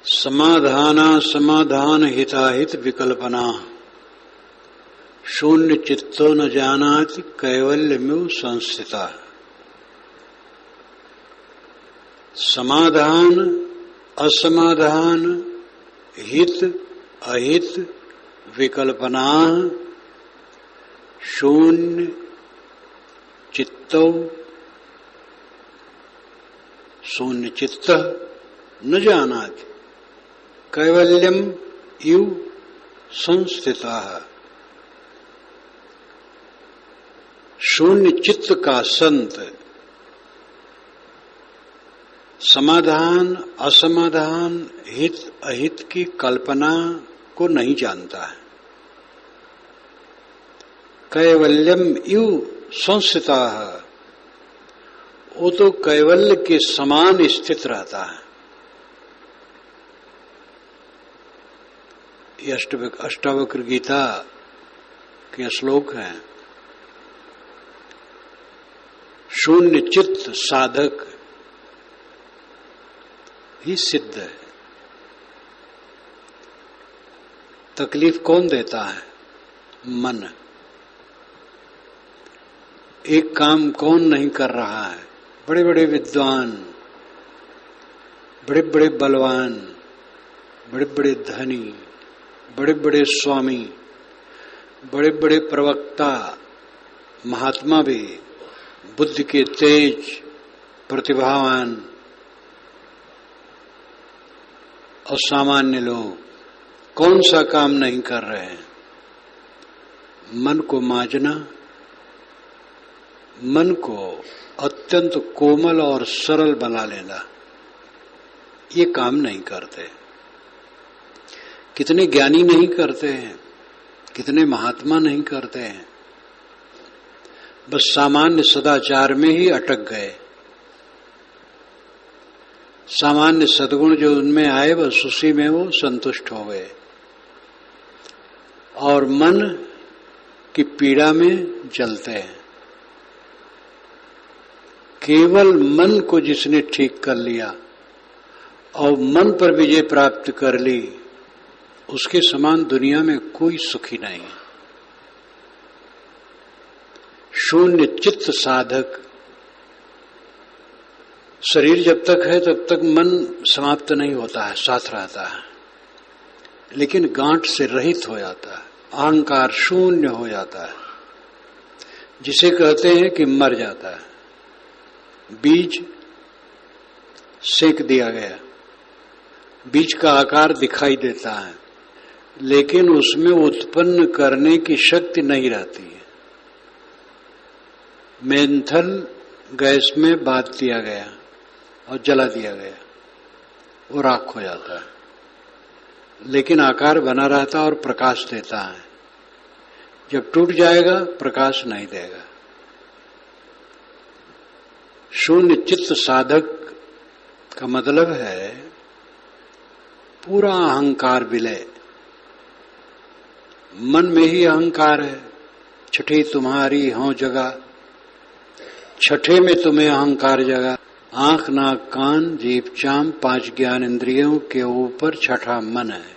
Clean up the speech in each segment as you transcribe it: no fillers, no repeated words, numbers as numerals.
समाधाना समाधान हिताहित विकल्पना शून्य चित्तो न जानाति कैवल्यमेव संस्थिता। समाधान असमाधान हित अहित विकल्पना शून्य चित्तो शून्य चित्त न जानाति कैवल्यम इव संस्थिता। शून्य चित्त का संत समाधान असमाधान हित अहित की कल्पना को नहीं जानता है। कैवल्यम इव संस्थिता, वो तो कैवल्य के समान स्थित रहता है। ये अष्टावक्र गीता के श्लोक हैं। शून्य चित्त साधक ही सिद्ध है। तकलीफ कौन देता है? मन। एक काम कौन नहीं कर रहा है? बड़े बड़े विद्वान, बड़े बड़े बलवान, बड़े बड़े धनी, बड़े बड़े स्वामी, बड़े बड़े प्रवक्ता, महात्मा भी, बुद्धि के तेज, प्रतिभावान और सामान्य लोग कौन सा काम नहीं कर रहे हैं? मन को मांजना, मन को अत्यंत कोमल और सरल बना लेना, ये काम नहीं करते। कितने ज्ञानी नहीं करते हैं, कितने महात्मा नहीं करते हैं, बस सामान्य सदाचार में ही अटक गए। सामान्य सद्गुण जो उनमें आए बस उसी में वो संतुष्ट हो गए और मन की पीड़ा में जलते हैं। केवल मन को जिसने ठीक कर लिया और मन पर विजय प्राप्त कर ली, उसके समान दुनिया में कोई सुखी नहीं। शून्य चित्त साधक। शरीर जब तक है तब तक मन समाप्त नहीं होता है, साथ रहता है, लेकिन गांठ से रहित हो जाता है, अहंकार शून्य हो जाता है, जिसे कहते हैं कि मर जाता है। बीज सेक दिया गया, बीज का आकार दिखाई देता है, लेकिन उसमें उत्पन्न करने की शक्ति नहीं रहती है। मेंथल गैस में बांध दिया गया और जला दिया गया, वो राख हो जाता है, लेकिन आकार बना रहता और प्रकाश देता है। जब टूट जाएगा प्रकाश नहीं देगा। शून्य चित्त साधक का मतलब है पूरा अहंकार विलय। मन में ही अहंकार है। छठी तुम्हारी हों जगह, छठे में तुम्हें अहंकार जगा। आंख नाक कान जीभ चाम 5 ज्ञान इंद्रियों के ऊपर छठा मन है,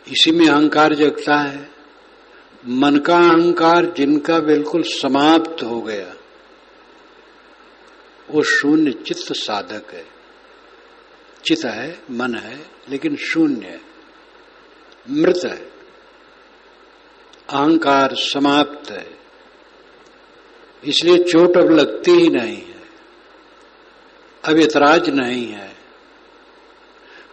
इसी में अहंकार जगता है। मन का अहंकार जिनका बिल्कुल समाप्त हो गया, वो शून्य चित्त साधक है। चित्त है, मन है, लेकिन शून्य है, मृत है। अहंकार समाप्त है, इसलिए चोट अब लगती ही नहीं है, अब इतराज नहीं है,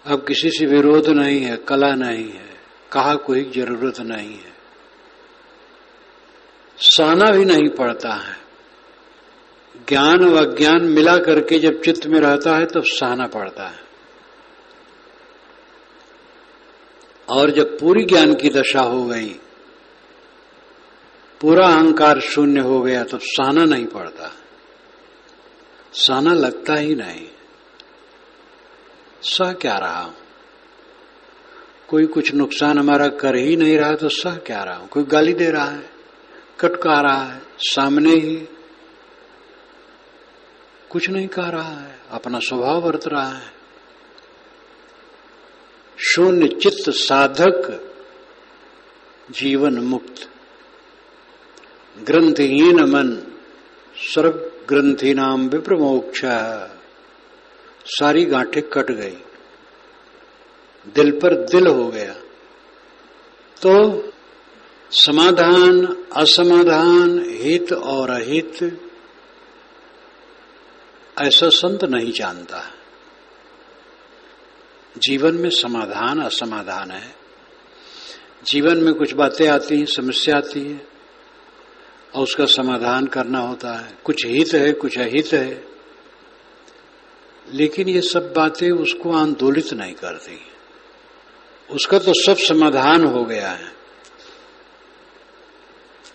अब किसी से विरोध नहीं है, कला नहीं है, कहा कोई जरूरत नहीं है, सहना भी नहीं पड़ता है। ज्ञान व अज्ञान मिला करके जब चित्त में रहता है तब सहना पड़ता है, और जब पूरी ज्ञान की दशा हो गई, पूरा अहंकार शून्य हो गया, तब सहना नहीं पड़ता, सहना लगता ही नहीं। सह क्या रहा हूं? कोई कुछ नुकसान हमारा कर ही नहीं रहा तो सह क्या रहा हूं? कोई गाली दे रहा है, कटका रहा है, सामने ही कुछ नहीं कह रहा है, अपना स्वभाव बरत रहा है, शून्य चित्त साधक जीवन मुक्त। ग्रंथिहीन मन सर्व ग्रंथि नाम विप्रमोक्ष। सारी गांठें कट गई, दिल पर दिल हो गया। तो समाधान असमाधान, हित और अहित, ऐसा संत नहीं जानता। जीवन में समाधान असमाधान है। जीवन में कुछ बातें आती हैं, समस्या आती है और उसका समाधान करना होता है। कुछ हित है, कुछ अहित है, लेकिन ये सब बातें उसको आंदोलित नहीं करती। उसका तो सब समाधान हो गया है,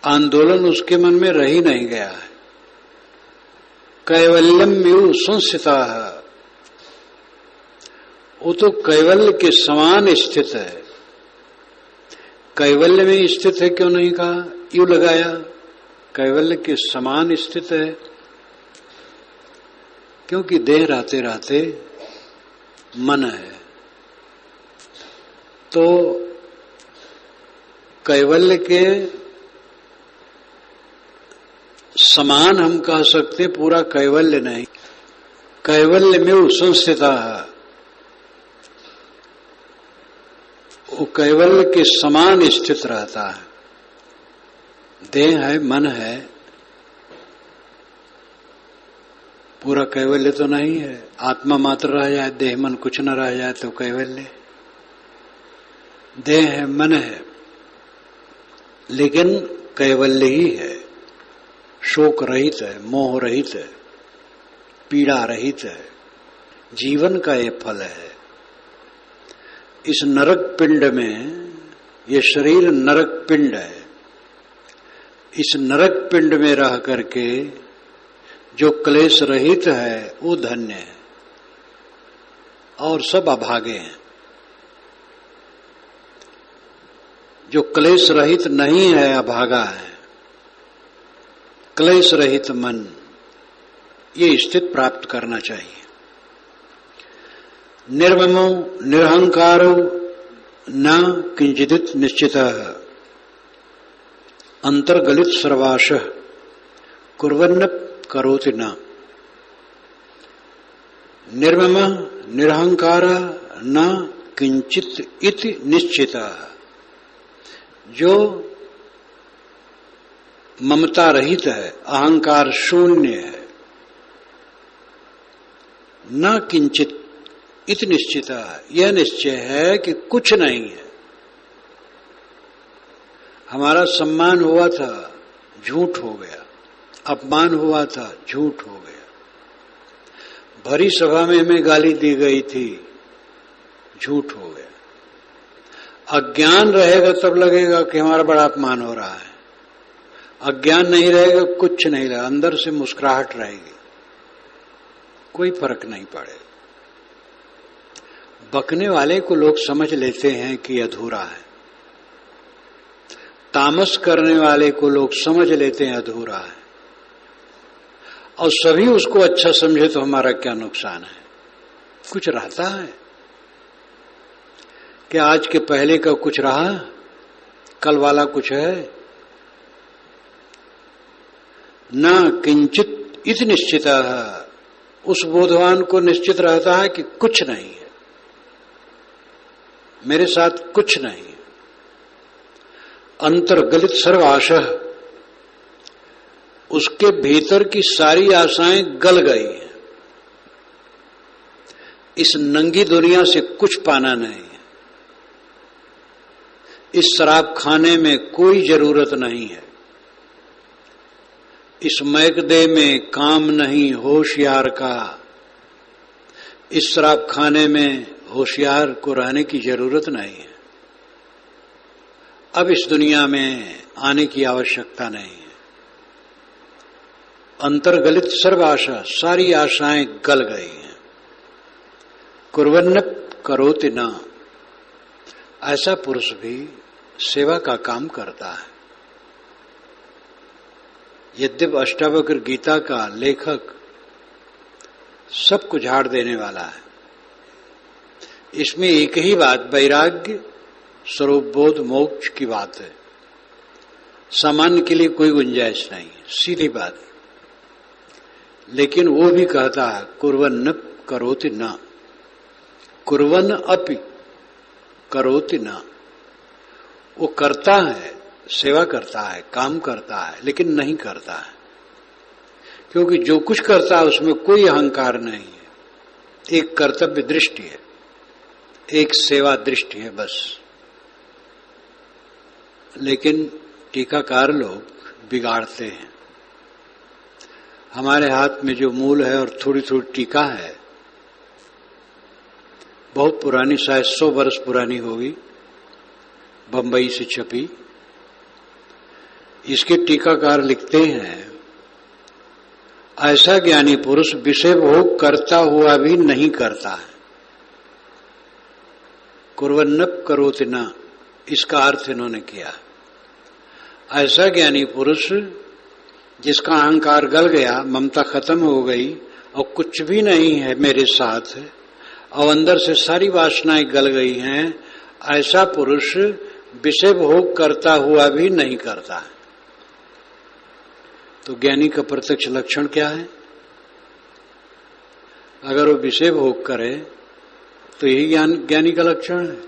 आंदोलन उसके मन में रह ही नहीं गया है। कैवल्यम यू संस्थिता है, वो तो कैवल्य के समान स्थित है। कैवल्य में स्थित है क्यों नहीं कहा, यूं लगाया कैवल्य के समान स्थित है, क्योंकि देह रहते रहते मन है। तो कैवल्य के समान हम कह सकते, पूरा कैवल्य नहीं। कैवल्य में संस्थिता है, वो कैवल्य के समान स्थित रहता है। देह है, मन है, पूरा कैवल्य तो नहीं है। आत्मा मात्र रह जाए, देह मन कुछ न रह जाए तो कैवल्य। देह है, मन है, लेकिन कैवल्य ही है। शोक रहित है, मोह रहित है, पीड़ा रहित है। जीवन का ये फल है। इस नरक पिंड में, ये शरीर नरक पिंड है। इस नरक पिंड में रह करके जो क्लेश रहित है वो धन्य है, और सब अभागे हैं। जो क्लेश रहित नहीं है अभागा है। क्लेश रहित मन, ये स्थिति प्राप्त करना चाहिए। निर्ममो निरहंकारो न किंचिदित निश्चितः अंतर्गलित सर्वाशः कुर्वन्न करोति न। निर्मम निरहंकार न किंचित इति निश्चितः, जो ममता रहित है, अहंकार शून्य है, न किंचित इति निश्चित, यह निश्चय है कि कुछ नहीं है। हमारा सम्मान हुआ था, झूठ हो गया। अपमान हुआ था, झूठ हो गया। भरी सभा में हमें गाली दी गई थी, झूठ हो गया। अज्ञान रहेगा तब लगेगा कि हमारा बड़ा अपमान हो रहा है। अज्ञान नहीं रहेगा, कुछ नहीं रहेगा, अंदर से मुस्कुराहट रहेगी, कोई फर्क नहीं पड़ेगा। बकने वाले को लोग समझ लेते हैं कि अधूरा है, तामस करने वाले को लोग समझ लेते हैं अधूरा है, और सभी उसको अच्छा समझे तो हमारा क्या नुकसान है। कुछ रहता है कि आज के पहले का कुछ रहा, कल वाला कुछ है। न किंचित इति निश्चित, उस बोधवान को निश्चित रहता है कि कुछ नहीं है, मेरे साथ कुछ नहीं है। अंतर्गलित सर्व आशा, उसके भीतर की सारी आशाएं गल गई हैं। इस नंगी दुनिया से कुछ पाना नहीं है। इस शराब खाने में कोई जरूरत नहीं है। इस मैकदे में काम नहीं होशियार का। इस शराब खाने में होशियार को रहने की जरूरत नहीं है। अब इस दुनिया में आने की आवश्यकता नहीं है। अंतर्गलित सर्व आशा, सारी आशाएं गल गई हैं। कुर्वन्न करोति न, ऐसा पुरुष भी सेवा का काम करता है। यद्यप अष्टावक्र गीता का लेखक सबको झाड़ देने वाला है, इसमें एक ही बात, वैराग्य स्वरूप बोध मोक्ष की बात है। सामान्य के लिए कोई गुंजाइश नहीं, सीधी बात। लेकिन वो भी कहता है कुर्वन् न करोति न, कुर्वन् अपि करोति न। वो करता है, सेवा करता है, काम करता है, लेकिन नहीं करता है, क्योंकि जो कुछ करता है उसमें कोई अहंकार नहीं है। एक कर्तव्य दृष्टि है, एक सेवा दृष्टि है बस। लेकिन टीकाकार लोग बिगाड़ते हैं। हमारे हाथ में जो मूल है और थोड़ी थोड़ी टीका है, बहुत पुरानी, शायद 100 वर्ष पुरानी होगी, बंबई से छपी। इसके टीकाकार लिखते हैं, ऐसा ज्ञानी पुरुष विषय भोग करता हुआ भी नहीं करता है। कुर्वन्न करोति न, इसका अर्थ इन्होंने किया। ऐसा ज्ञानी पुरुष जिसका अहंकार गल गया, ममता खत्म हो गई और कुछ भी नहीं है मेरे साथ, और अंदर से सारी वासनाएं गल गई हैं, ऐसा पुरुष विषय भोग करता हुआ भी नहीं करता है। तो ज्ञानी का प्रत्यक्ष लक्षण क्या है? अगर वो विषय भोग करे तो यही ज्ञानी का लक्षण है।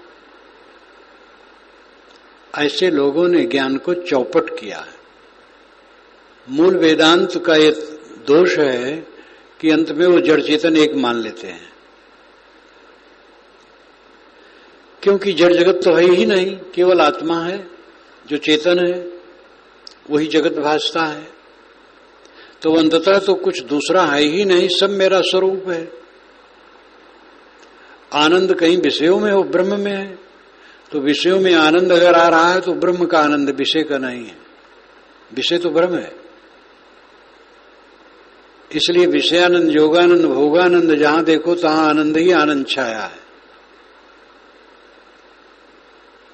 ऐसे लोगों ने ज्ञान को चौपट किया है। मूल वेदांत का ये दोष है कि अंत में वो जड़ चेतन एक मान लेते हैं, क्योंकि जड़ जगत तो है ही नहीं, केवल आत्मा है जो चेतन है, वही जगत भासता है। तो अंततः तो कुछ दूसरा है ही नहीं, सब मेरा स्वरूप है। आनंद कहीं विषयों में हो, ब्रह्म में है। तो विषयों में आनंद अगर आ रहा है तो ब्रह्म का आनंद विषय का नहीं है, विषय तो ब्रह्म है। इसलिए विषयानंद, योगानंद, भोगानंद, जहां देखो तहां आनंद ही आनंद छाया है।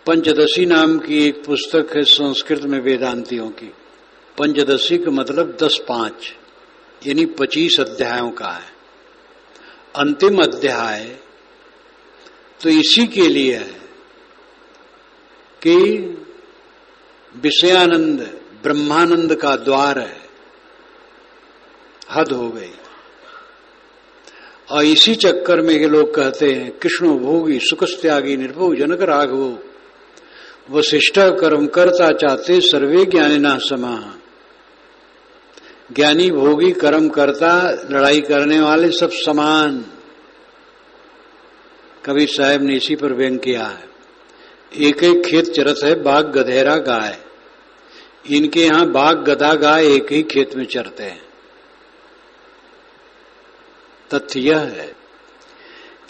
पंचदशी नाम की एक पुस्तक है संस्कृत में वेदांतियों की। पंचदशी का मतलब 10-5, यानी 25 अध्यायों का है। अंतिम अध्याय तो इसी के लिए है कि विषयानंद ब्रह्मानंद का द्वार है, हद हो गई। और इसी चक्कर में के लोग कहते हैं कृष्णो भोगी सुखस्त्यागी निर्भोग जनक राघवो वशिष्ठ कर्म करता चाहते सर्वे ज्ञानिना समाह। ज्ञानी भोगी कर्म करता, लड़ाई करने वाले सब समान। कबीर साहब ने इसी पर व्यंग किया है। एक एक खेत चरत है बाघ गधेरा गाय। इनके यहां बाघ गधा गाय एक ही खेत में चरते हैं। तथ्य यह है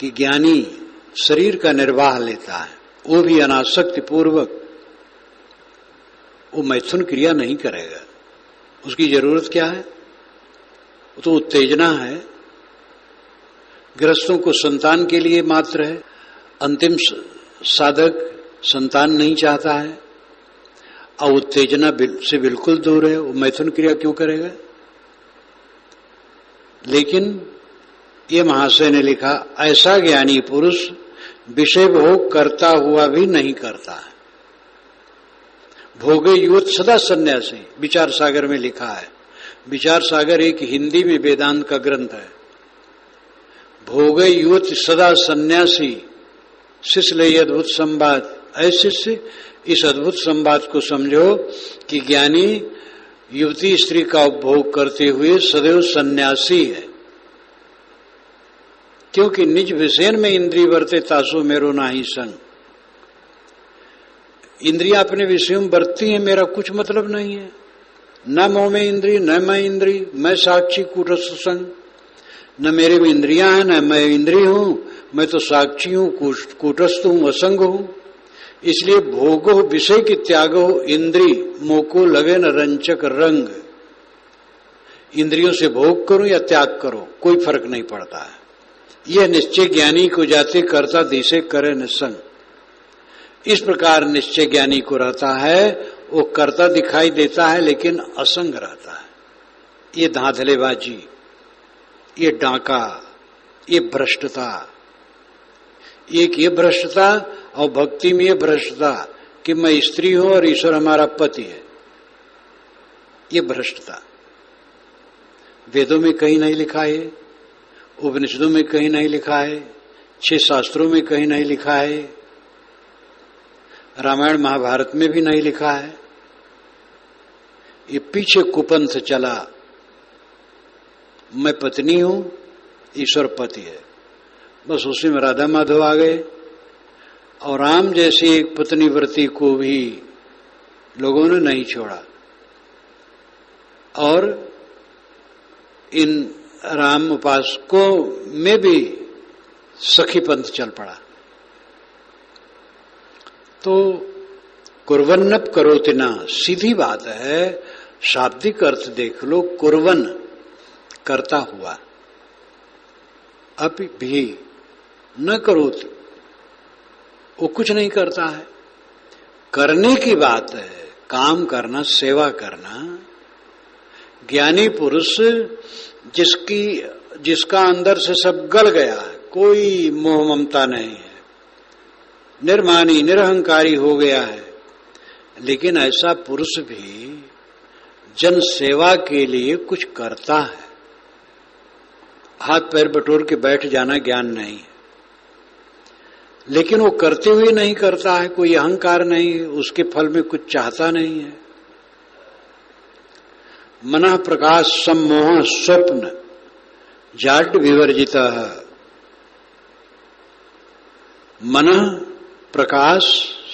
कि ज्ञानी शरीर का निर्वाह लेता है, वो भी अनासक्ति पूर्वक। वो मैथुन क्रिया नहीं करेगा। उसकी जरूरत क्या है? वो तो उत्तेजना है। गृहस्थों को संतान के लिए मात्र है। अंतिम साधक संतान नहीं चाहता है और उत्तेजना से बिल्कुल दूर है। वो मैथुन क्रिया क्यों करेगा? लेकिन ये महाशय ने लिखा, ऐसा ज्ञानी पुरुष विषय भोग करता हुआ भी नहीं करता है। भोगे युवत सदा सन्यासी, विचार सागर में लिखा है। विचार सागर एक हिंदी में वेदांत का ग्रंथ है। भोगे युवत सदा सन्यासी शिष्य ये अद्भुत संवाद। ऐसे से इस अद्भुत संवाद को समझो कि ज्ञानी युवती स्त्री का उपभोग करते हुए सदैव सन्यासी है, क्योंकि निज विषयन में इंद्रिय वर्ते तासो मेरो नाही संग। इंद्रियां अपने विषयों में बरतती हैं, मेरा कुछ मतलब नहीं है। न मोह में इंद्रिय, न मैं इंद्रिय, मैं साक्षी कूटस्थ संग। न मेरे में इंद्रियां हैं, न मैं इंद्रिय हूं, मैं तो साक्षी हूं, कूटस्थ हूं, असंग हूं। इसलिए भोगो विषय की त्यागो इंद्रिय, मोको लगे न रंचक रंग। इंद्रियों से भोग करो या त्याग करो, कोई फर्क नहीं पड़ता है। यह निश्चय ज्ञानी को जाते करता दिशे करे निसंग। इस प्रकार निश्चय ज्ञानी को रहता है, वो करता दिखाई देता है लेकिन असंग रहता है। ये धांधलेबाजी, ये डांका, ये भ्रष्टता, एक ये भ्रष्टता और भक्ति में ये भ्रष्टता कि मैं स्त्री हूं और ईश्वर हमारा पति है, ये भ्रष्टता। वेदों में कहीं नहीं लिखा है, उपनिषदों में कहीं नहीं लिखा है, 6 शास्त्रों में कहीं नहीं लिखा है, रामायण महाभारत में भी नहीं लिखा है। ये पीछे कुपंथ चला, मैं पत्नी हूं, ईश्वर पति है, बस उसी में राधा माधव आ गए। और राम जैसी एक पत्नी व्रती को भी लोगों ने नहीं छोड़ा, और इन राम उपासकों में भी सखी पंथ चल पड़ा। तो कुर्वन्नप करोति ना, सीधी बात है, शाब्दिक अर्थ देख लो, कुर्वन करता हुआ, अभी भी न करोति, वो कुछ नहीं करता है। करने की बात है, काम करना, सेवा करना। ज्ञानी पुरुष जिसका अंदर से सब गल गया है, कोई मोह ममता नहीं है, निर्मानी निरहंकारी हो गया है, लेकिन ऐसा पुरुष भी जन सेवा के लिए कुछ करता है। हाथ पैर बटोर के बैठ जाना ज्ञान नहीं है, लेकिन वो करते हुए नहीं करता है, कोई अहंकार नहीं है, उसके फल में कुछ चाहता नहीं है। मनः प्रकाश सम्मोह स्वप्न जाड्य विवर्जित, मनः प्रकाश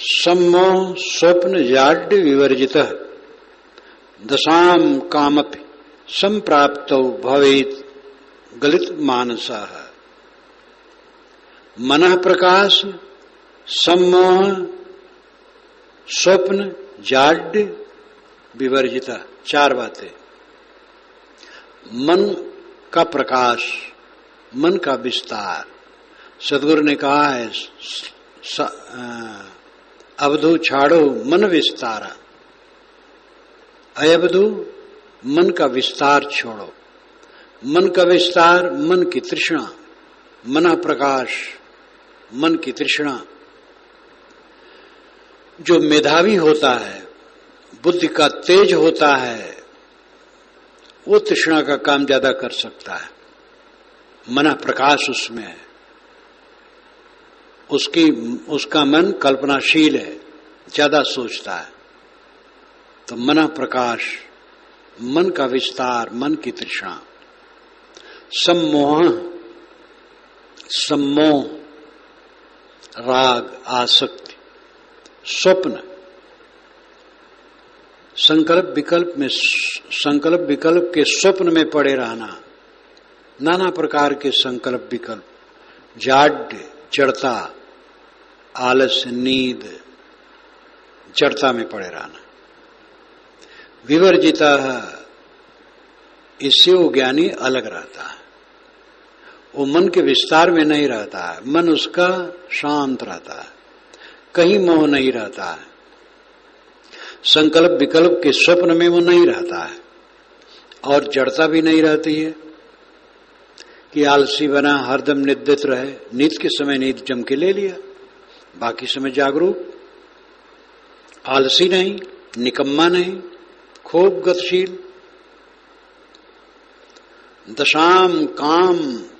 सम्मोह स्वप्न जाड्य विवर्जित, दशाम कामपि संप्राप्तौ भवेत् गलित मानसः। मनः प्रकाश सम्मोह स्वप्न जाड्य विवर्जिता, 4 बातें। मन का प्रकाश, मन का विस्तार। सदगुरु ने कहा है, अवधु छाड़ो मन विस्तारा, अयवधु मन का विस्तार छोड़ो। मन का विस्तार, मन की तृष्णा, मन प्रकाश, मन की तृष्णा। जो मेधावी होता है, बुद्धि का तेज होता है, वो तृष्णा का काम ज्यादा कर सकता है। मन प्रकाश उसमें है, उसका मन कल्पनाशील है, ज्यादा सोचता है। तो मन प्रकाश, मन का विस्तार, मन की तृष्णा। सम्मोह, सम्मोह राग आसक्ति। स्वप्न, संकल्प विकल्प के स्वप्न में पड़े रहना, नाना प्रकार के संकल्प विकल्प। जाड्य जड़ता, आलस्य, नींद, जड़ता में पड़े रहना। विवर्जिता, इससे वो ज्ञानी अलग रहता है, वो मन के विस्तार में नहीं रहता है, मन उसका शांत रहता है, कहीं मोह नहीं रहता है। संकल्प विकल्प के स्वप्न में वो नहीं रहता है, और जड़ता भी नहीं रहती है कि आलसी बना हरदम निद्रित रहे। नींद के समय नींद जम के ले लिया, बाकी समय जागरूक। आलसी नहीं, निकम्मा नहीं, खूब गतिशील। दशाम काम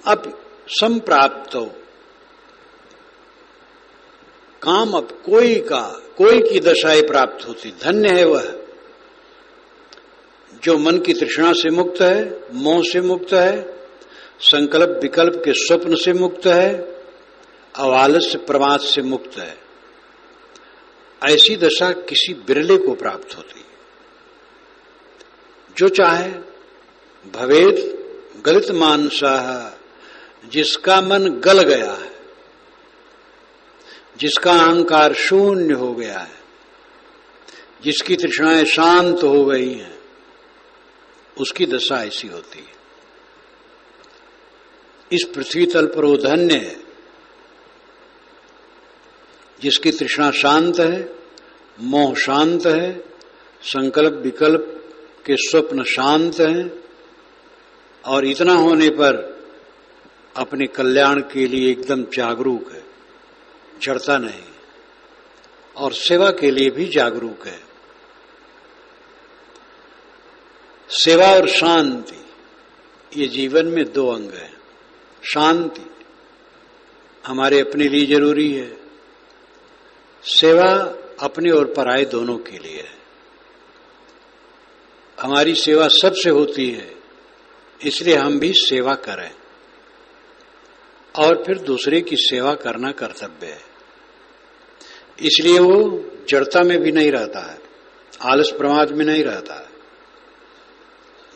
अब संप्राप्तो, काम अब कोई की दशाएं प्राप्त होती। धन्य है वह जो मन की तृष्णा से मुक्त है, मोह से मुक्त है, संकल्प विकल्प के स्वप्न से मुक्त है, और आलस्य प्रमाद से मुक्त है। ऐसी दशा किसी बिरले को प्राप्त होती है। जो चाहे भवेद गलित मानसः, जिसका मन गल गया है, जिसका अहंकार शून्य हो गया है, जिसकी तृष्णाएं शांत हो गई हैं, उसकी दशा ऐसी होती है। इस पृथ्वी तल पर वो धन्य है जिसकी तृष्णा शांत है, मोह शांत है, संकल्प विकल्प के स्वप्न शांत हैं, और इतना होने पर अपने कल्याण के लिए एकदम जागरूक है। जड़ता नहीं, और सेवा के लिए भी जागरूक है। सेवा और शांति, ये जीवन में दो अंग हैं। शांति हमारे अपने लिए जरूरी है, सेवा अपने और पराये दोनों के लिए है। हमारी सेवा सबसे होती है, इसलिए हम भी सेवा करें, और फिर दूसरे की सेवा करना कर्तव्य है। इसलिए वो जड़ता में भी नहीं रहता है, आलस प्रमाद में नहीं रहता है।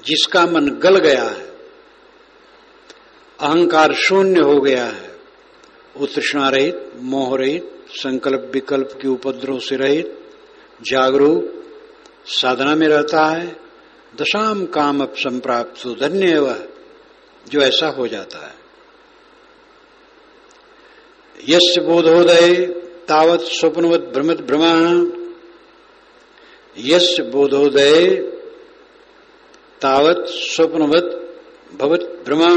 जिसका मन गल गया है, अहंकार शून्य हो गया है, वो तृष्णा रहित, मोह रहित, संकल्प विकल्प के उपद्रव से रहित, जागरूक साधना में रहता है। दशाम काम अप संप्राप्त धन्य है वह जो ऐसा हो जाता है। यस्य बोधोदय तावत स्वप्नवत भ्रमत भ्रमा, यस्य बोधोदय तावत स्वप्नवत भवत भ्रमा,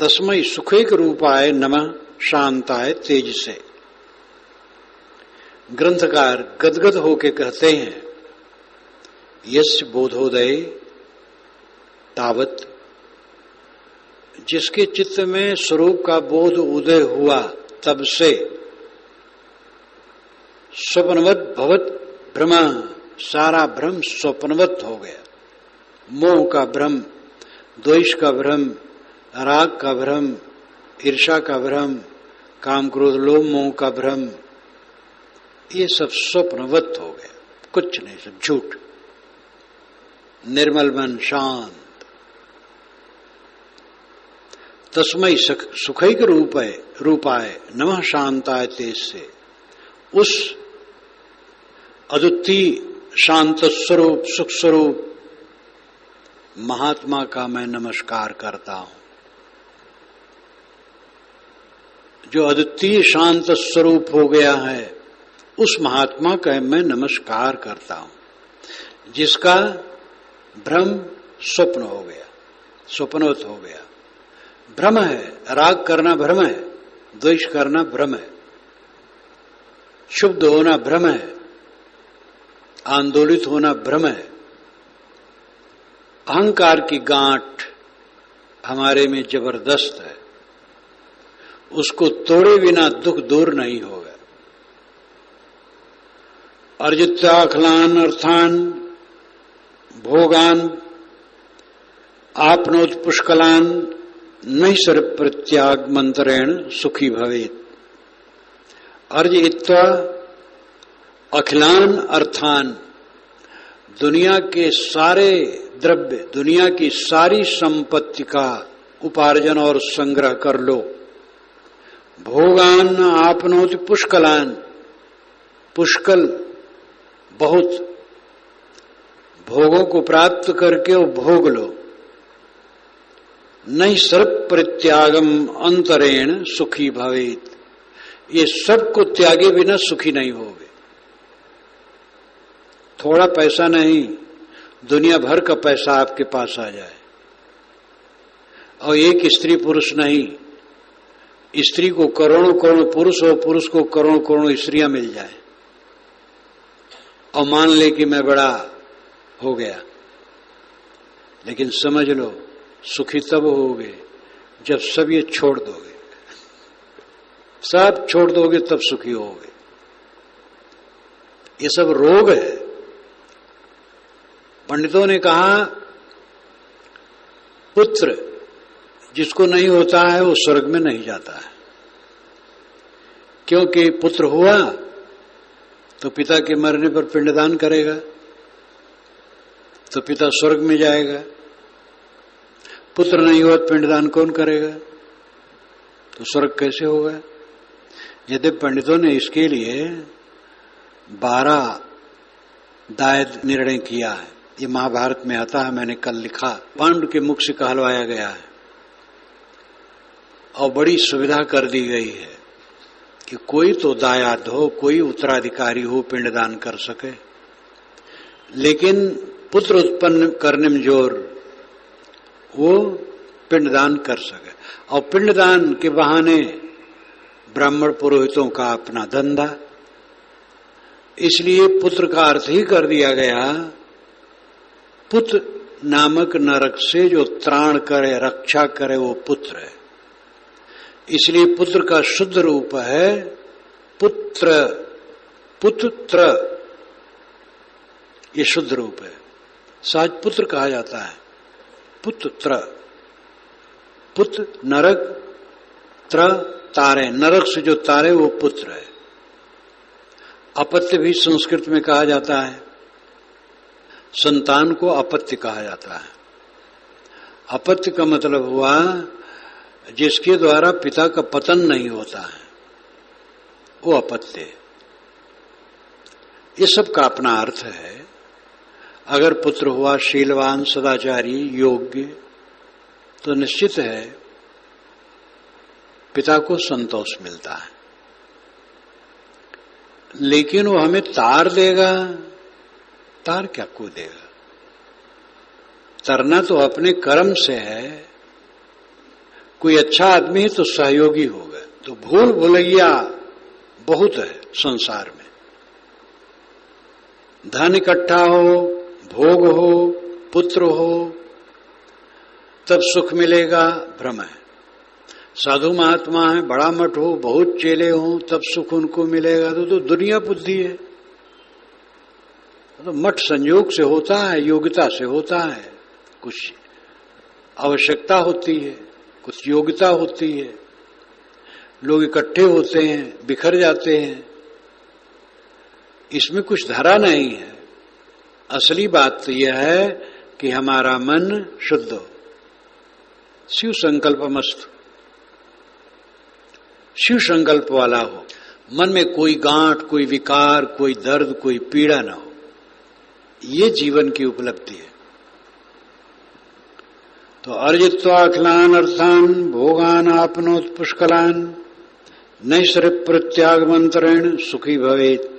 तस्मै सुखैक रूपाय नमः शांताय तेज से। ग्रंथकार गदगद होके कहते हैं, यस्य बोधोदय तावत, जिसके चित्त में स्वरूप का बोध उदय हुआ तब से, स्वप्नवत भवत भ्रमा, सारा भ्रम स्वप्नवत हो गया। मोह का भ्रम, द्वेष का भ्रम, राग का भ्रम, ईर्षा का भ्रम, काम क्रोध लोभ मोह का भ्रम, ये सब स्वप्नवत हो गया, कुछ नहीं, सब झूठ। निर्मल मन शांत, तस्मै सुखैक रूपाय नमः शांताय तेज से। उस अद्वितीय शांत स्वरूप सुख स्वरूप महात्मा का मैं नमस्कार करता हूं। जो अद्वितीय शांत स्वरूप हो गया है, उस महात्मा का मैं नमस्कार करता हूं, जिसका भ्रम स्वप्न हो गया, स्वप्नवत हो गया। भ्रम है, राग करना भ्रम है, द्वेष करना भ्रम है, शुद्ध होना भ्रम है, आंदोलित होना भ्रम है। अहंकार की गांठ हमारे में जबरदस्त है, उसको तोड़े बिना दुख दूर नहीं होगा। अर्जित्याखलान अर्थान भोगान आपनोत पुष्कलान नैसर प्रत्याग मंत्रेण सुखी भवेत। अर्जित्वा अखिलान अर्थान, दुनिया के सारे द्रव्य, दुनिया की सारी संपत्ति का उपार्जन और संग्रह कर लो। भोगान आपनोति पुष्कलान, पुष्कल बहुत, भोगों को प्राप्त करके वो भोग लो। नहीं सर्प परित्यागम अंतरेण सुखी भवेत, ये सब को त्यागे बिना सुखी नहीं होगे। थोड़ा पैसा नहीं, दुनिया भर का पैसा आपके पास आ जाए, और एक स्त्री पुरुष नहीं, स्त्री को करोड़ों करोड़ों पुरुष हो, पुरुष को करोड़ों करोड़ों स्त्रियां मिल जाए, और मान ले कि मैं बड़ा हो गया, लेकिन समझ लो सुखी तब होगे जब सब ये छोड़ दोगे, सब छोड़ दोगे तब सुखी होगे। ये सब रोग है। पंडितों ने कहा पुत्र जिसको नहीं होता है वो स्वर्ग में नहीं जाता है, क्योंकि पुत्र हुआ तो पिता के मरने पर पिंडदान करेगा, तो पिता स्वर्ग में जाएगा। पुत्र नहीं हुआ तो पिंडदान कौन करेगा, तो स्वर्ग कैसे होगा। यदि पंडितों ने इसके लिए 12 दायद निर्णय किया है, ये महाभारत में आता है, मैंने कल लिखा, पांडु के मुख से कहलवाया गया है, और बड़ी सुविधा कर दी गई है कि कोई तो दायाद हो, कोई उत्तराधिकारी हो, पिंडदान कर सके, लेकिन पुत्र उत्पन्न करने में जोर, वो पिंडदान कर सके। और पिंडदान के बहाने ब्राह्मण पुरोहितों का अपना धंधा। इसलिए पुत्र का अर्थ ही कर दिया गया, पुत्र नामक नरक से जो त्राण करे, रक्षा करे, वो पुत्र है। इसलिए पुत्र का शुद्ध रूप है पुत्र, पुत्र, ये शुद्ध रूप है। सहज पुत्र कहा जाता है, पुत्र, पुत्र नरक, त्र तारे, नरक से जो तारे वो पुत्र है। अपत्य भी संस्कृत में कहा जाता है, संतान को अपत्य कहा जाता है। अपत्य का मतलब हुआ जिसके द्वारा पिता का पतन नहीं होता है, वो अपत्य। ये सब का अपना अर्थ है। अगर पुत्र हुआ शीलवान, सदाचारी, योग्य, तो निश्चित है पिता को संतोष मिलता है। लेकिन वो हमें तार देगा, तार क्या को देगा? तरना तो अपने कर्म से है। कोई अच्छा आदमी है तो सहयोगी होगा। तो भूल भुलैया बहुत है संसार में। धन इकट्ठा हो, भोग हो, पुत्र हो, तब सुख मिलेगा, भ्रम है। साधु महात्मा है, बड़ा मठ हो, बहुत चेले हो, तब सुख उनको मिलेगा, तो दुनिया बुद्धि है। तो मठ संयोग से होता है, योग्यता से होता है, कुछ आवश्यकता होती है, कुछ योग्यता होती है। लोग इकट्ठे होते हैं, बिखर जाते हैं, इसमें कुछ धरा नहीं है। असली बात तो यह है कि हमारा मन शुद्ध हो, शिव संकल्पमस्तु, शिव संकल्प वाला हो। मन में कोई गांठ, कोई विकार, कोई दर्द, कोई पीड़ा न हो। ये जीवन की उपलब्धि है। तो अर्जित्वा अखिलान अर्थान भोगान आपनोत पुष्कलान नैसर्ग प्रत्याग मंत्रेण सुखी भवेत।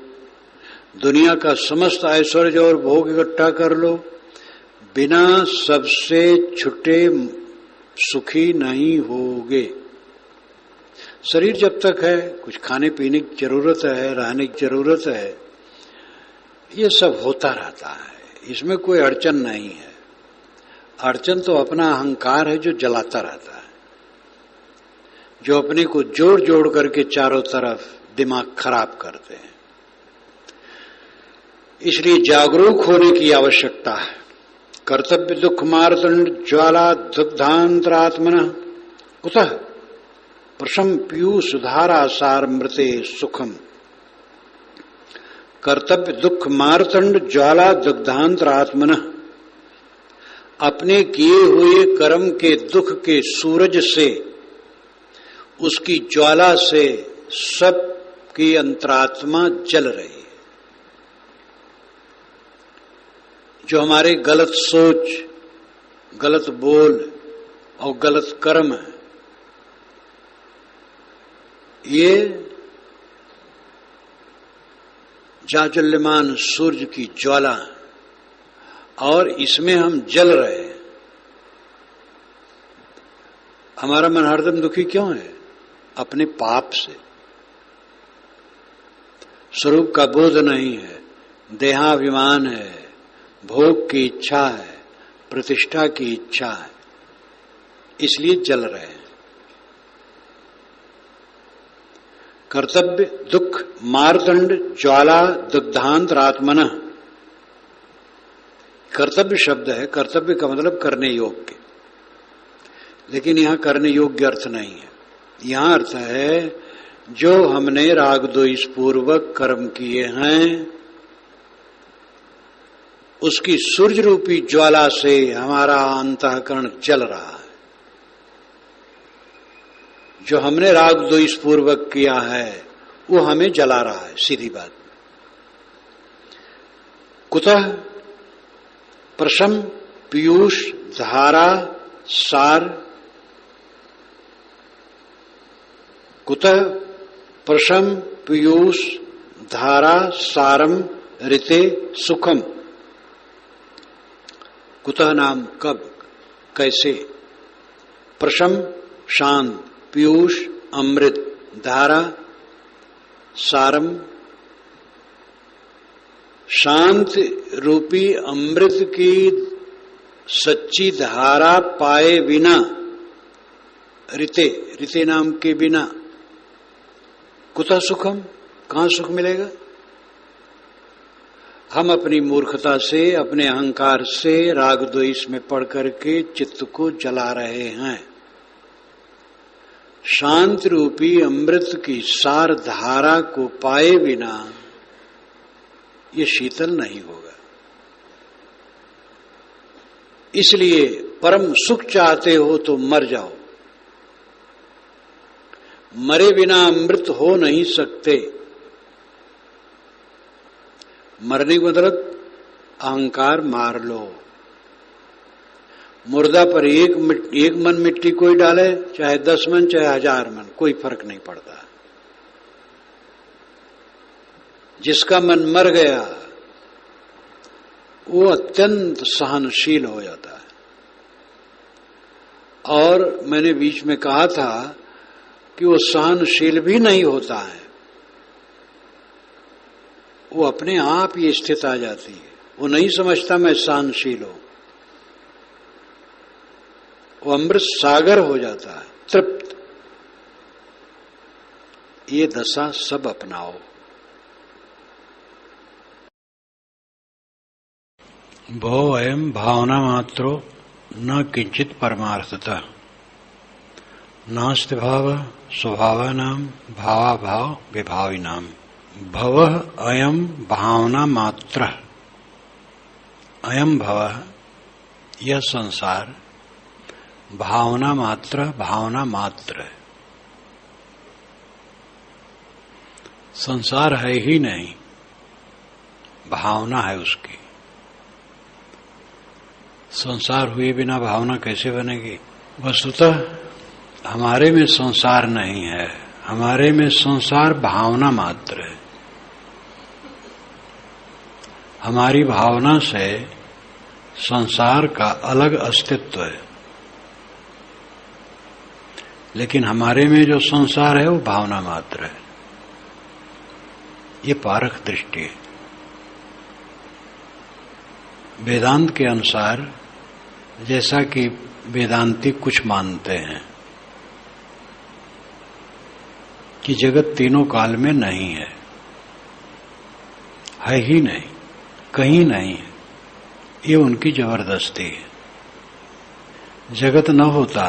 दुनिया का समस्त ऐश्वर्य और भोग इकट्ठा कर लो, बिना सबसे छुटे सुखी नहीं होगे। शरीर जब तक है, कुछ खाने पीने की जरूरत है, रहने की जरूरत है, ये सब होता रहता है, इसमें कोई अड़चन नहीं है। अड़चन तो अपना अहंकार है जो जलाता रहता है, जो अपने को जोड़ जोड़ करके चारों तरफ दिमाग खराब करते हैं। इसलिए जागरूक होने की आवश्यकता है। कर्तव्य दुख मार्तंड ज्वाला दुग्धांतरात्मन कुतः प्रशम पीयूष धारा सार मृते सुखम। कर्तव्य दुख मार्तंड ज्वाला दुग्धांतरात्मन, अपने किए हुए कर्म के दुख के सूरज से, उसकी ज्वाला से सबकी अंतरात्मा जल रही है। जो हमारे गलत सोच, गलत बोल और गलत कर्म है, ये जाज्वल्यमान सूर्य की ज्वाला, और इसमें हम जल रहे हैं। हमारा मन हरदम दुखी क्यों है? अपने पाप से। स्वरूप का बोध नहीं है, देहाभिमान है, भोग की इच्छा है, प्रतिष्ठा की इच्छा है, इसलिए जल रहे हैं। कर्तव्य दुख मारदंड ज्वाला दुग्धांतरात्मन। कर्तव्य शब्द है, कर्तव्य का मतलब करने योग्य, लेकिन यहां करने योग्य अर्थ नहीं है। यहां अर्थ है जो हमने राग द्वेष पूर्वक कर्म किए हैं, उसकी सूर्य रूपी ज्वाला से हमारा अंतःकरण जल रहा है। जो हमने राग द्वेष पूर्वक किया है वो हमें जला रहा है, सीधी बात। कुतः प्रशम पीयूष धारा सार, कुतः प्रशम पीयूष धारा सारम ऋते सुखम। कुतः नाम कब, कैसे, प्रशम शांत, पीयूष अमृत, धारा सारम, शांति रूपी अमृत की सच्ची धारा पाए बिना, रिते नाम के बिना कुतः सुखम, कहां सुख मिलेगा? हम अपनी मूर्खता से, अपने अहंकार से, राग द्वेष में पड़ करके चित्त को जला रहे हैं। शांति रूपी अमृत की सार धारा को पाए बिना ये शीतल नहीं होगा। इसलिए परम सुख चाहते हो तो मर जाओ, मरे बिना अमृत हो नहीं सकते। मरने को मतलब अहंकार मार लो। मुर्दा पर एक मन मिट्टी कोई डाले, चाहे 10 मन चाहे 1000 मन, कोई फर्क नहीं पड़ता। जिसका मन मर गया वो अत्यंत सहनशील हो जाता है। और मैंने बीच में कहा था कि वो सहनशील भी नहीं होता है, वो अपने आप ही स्थित आ जाती है। वो नहीं समझता मैं सहनशील हूं, वो अमृत सागर हो जाता है, तृप्त। ये दशा सब अपनाओ। भो अयम भावना मात्रो न किंचित परमार्थतः नास्ति भाव स्वभावानां भावाभाव विभाविनां। भवः अयम भावना मात्र, अयम भवः यह संसार भावना मात्र, भावना मात्र है। संसार है ही नहीं, भावना है उसकी। संसार हुए बिना भावना कैसे बनेगी? वस्तुतः हमारे में संसार नहीं है, हमारे में संसार भावना मात्र है। हमारी भावना से संसार का अलग अस्तित्व है, लेकिन हमारे में जो संसार है वो भावना मात्र है। ये पारख दृष्टि है। वेदांत के अनुसार, जैसा कि वेदांती कुछ मानते हैं कि जगत तीनों काल में नहीं है ही नहीं, कहीं नहीं है, ये उनकी जबरदस्ती है। जगत न होता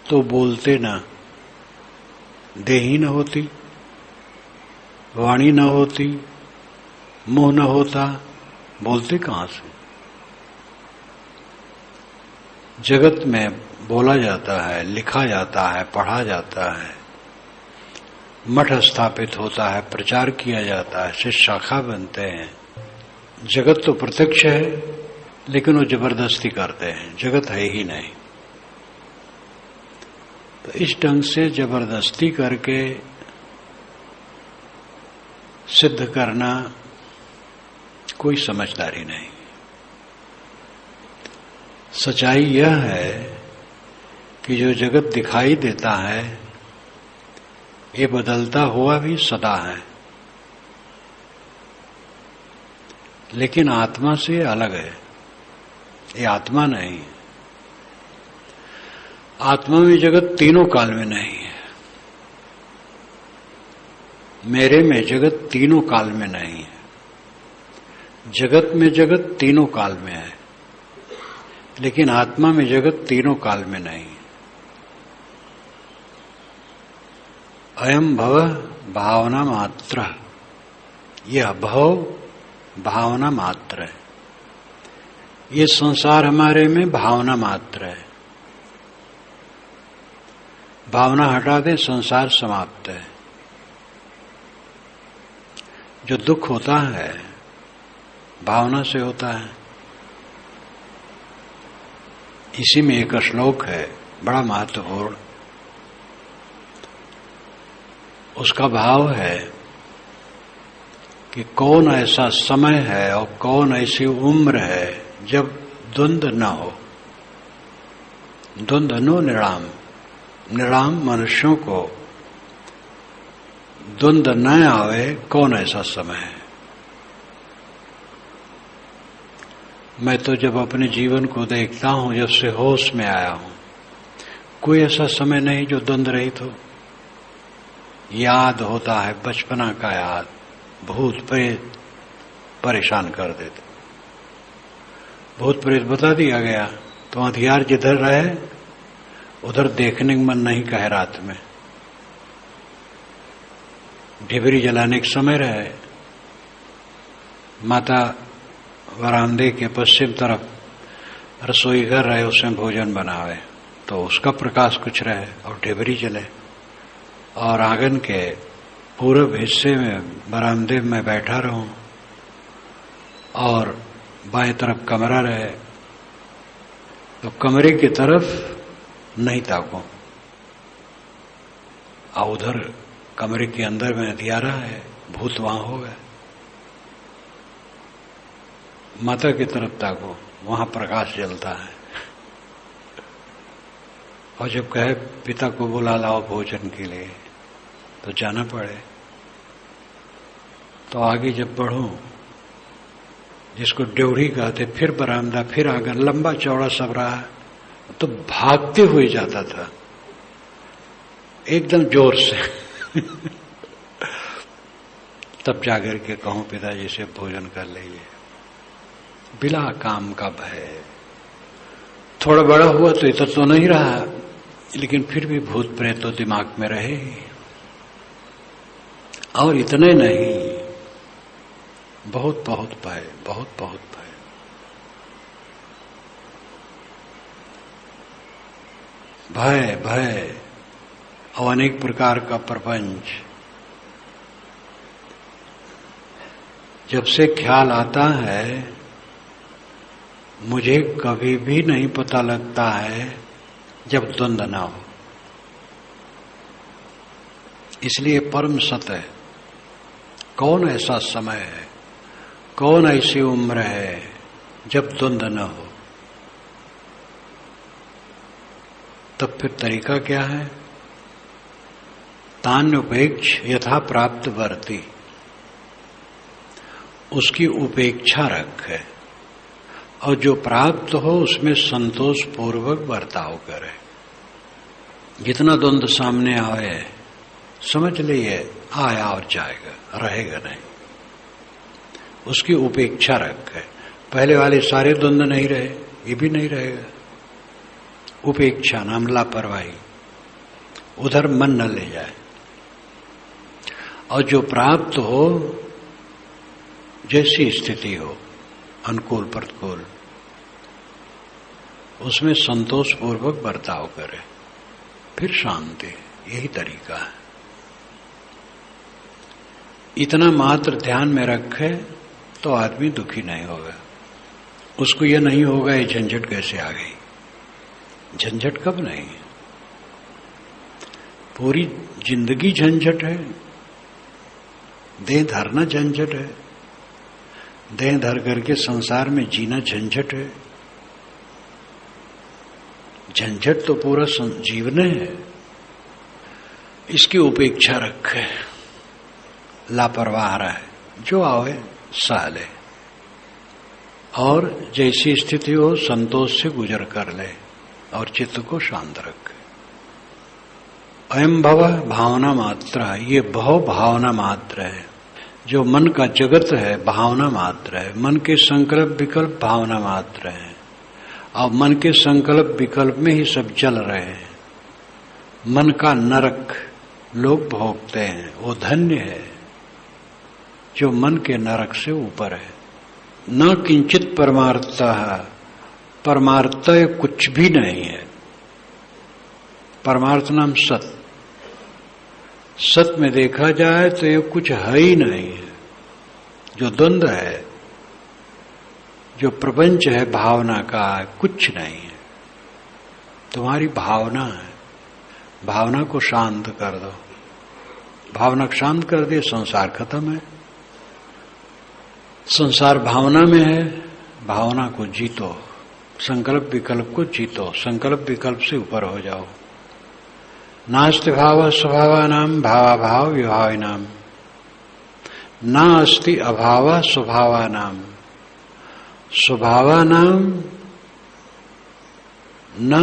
तो बोलते न, देही न होती, वाणी न होती, मुंह न होता, बोलते कहां से? जगत में बोला जाता है, लिखा जाता है, पढ़ा जाता है, मठ स्थापित होता है, प्रचार किया जाता है, शिष्य शाखा बनते हैं। जगत तो प्रत्यक्ष है, लेकिन वो जबरदस्ती करते हैं, जगत है ही नहीं। तो इस ढंग से जबरदस्ती करके सिद्ध करना कोई समझदारी नहीं। सच्चाई यह है कि जो जगत दिखाई देता है ये बदलता हुआ भी सदा है, लेकिन आत्मा से अलग है। ये आत्मा नहीं है। आत्मा में जगत तीनों काल में नहीं है। मेरे में जगत तीनों काल में नहीं है। जगत में जगत तीनों काल में है, लेकिन आत्मा में जगत तीनों काल में नहीं है। अयम भव भावना मात्र, यह भव भावना मात्र है। ये संसार हमारे में भावना मात्र है। भावना हटा दे, संसार समाप्त है। जो दुख होता है भावना से होता है। इसी में एक श्लोक है बड़ा महत्वपूर्ण। उसका भाव है कि कौन ऐसा समय है और कौन ऐसी उम्र है जब द्वंद्व न हो। द्वंद्व नो निराम, निराम मनुष्यों को द्वंद न आवे कौन ऐसा समय है। मैं तो जब अपने जीवन को देखता हूं, जब से होश में आया हूं, कोई ऐसा समय नहीं जो द्वंद रहित हो। याद होता है बचपना का याद, भूत प्रेत परेशान कर देते। भूत प्रेत बता दिया गया तो हथियार जिधर रहे उधर देखने का मन नहीं कहे। रात में ढिबरी जलाने के समय रहे, माता वरामदे के पश्चिम तरफ रसोई घर रहे, उसमें भोजन बनावे तो उसका प्रकाश कुछ रहे और ढिबरी जले। और आंगन के पूर्व हिस्से में बरामदे में बैठा रहूं और बाएं तरफ कमरा रहे तो कमरे की तरफ नहीं ताको, और उधर कमरे के अंदर में अंधियारा है, भूत वहां हो गए। माता की तरफ ताको, वहां प्रकाश जलता है। और जब कहे पिता को बुला लाओ भोजन के लिए तो जाना पड़े। तो आगे जब बढ़ूं, जिसको ड्योढ़ी कहते, फिर बरामदा, फिर आंगन, लंबा चौड़ा सब रहा, तो भागते हुए जाता था एकदम जोर से। तब जाकर के कहूं पिताजी से भोजन कर लीजिए, बिना काम का भय। थोड़ा बड़ा हुआ तो इतना तो नहीं रहा, लेकिन फिर भी भूत प्रेत तो दिमाग में रहे। और इतने नहीं, बहुत बहुत भय, बहुत बहुत भय। भय भय और अनेक प्रकार का प्रपंच। जब से ख्याल आता है, मुझे कभी भी नहीं पता लगता है जब द्वंद ना हो। इसलिए परम सत्य है, कौन ऐसा समय है, कौन ऐसी उम्र है जब द्वंद न हो। तब फिर तरीका क्या है? तान उपेक्ष यथा प्राप्त वर्ती, उसकी उपेक्षा रखे और जो प्राप्त हो उसमें संतोष पूर्वक बर्ताव करे। जितना द्वंद सामने आए समझ लिए आया और जाएगा, रहेगा नहीं, उसकी उपेक्षा रखे। पहले वाले सारे द्वंद नहीं रहे, ये भी नहीं रहेगा। उपेक्षा नाम लापरवाही, उधर मन न ले जाए। और जो प्राप्त हो, जैसी स्थिति हो, अनुकूल प्रतिकूल, उसमें संतोष पूर्वक बर्ताव करे, फिर शांति। यही तरीका है। इतना मात्र ध्यान में रखे तो आदमी दुखी नहीं होगा। उसको यह नहीं होगा ये झंझट कैसे आ गई। झंझट कब नहीं, पूरी जिंदगी झंझट है। देह धरना झंझट है, देह धर करके संसार में जीना झंझट है। झंझट तो पूरा जीवन है। इसकी उपेक्षा रखे, लापरवाह रहे, जो आवे सह ले और जैसी स्थिति हो संतोष से गुजर कर ले और चित्त को शांत रखे। अयम भव भावना मात्र है, ये भव भावना मात्र है। जो मन का जगत है भावना मात्र है। मन के संकल्प विकल्प भावना मात्र है और मन के संकल्प विकल्प में ही सब चल रहे हैं। मन का नरक लोग भोगते हैं, वो धन्य है जो मन के नरक से ऊपर है। न किंचित परमार्थतः, परमार्थ कुछ भी नहीं है। परमार्थ नाम सत, सत में देखा जाए तो ये कुछ है ही नहीं है। जो द्वंद्व है, जो प्रपंच है भावना का, कुछ नहीं है। तुम्हारी भावना है, भावना को शांत कर दो। भावना को शांत कर दे, संसार खत्म है। संसार भावना में है, भावना को जीतो, संकल्प विकल्प को जीतो, संकल्प विकल्प से ऊपर हो जाओ। नास्ति भाव स्वभावानाम भावाभाव विभाविनाम, नास्ति अभाव स्वभावानाम, स्वभावानाम न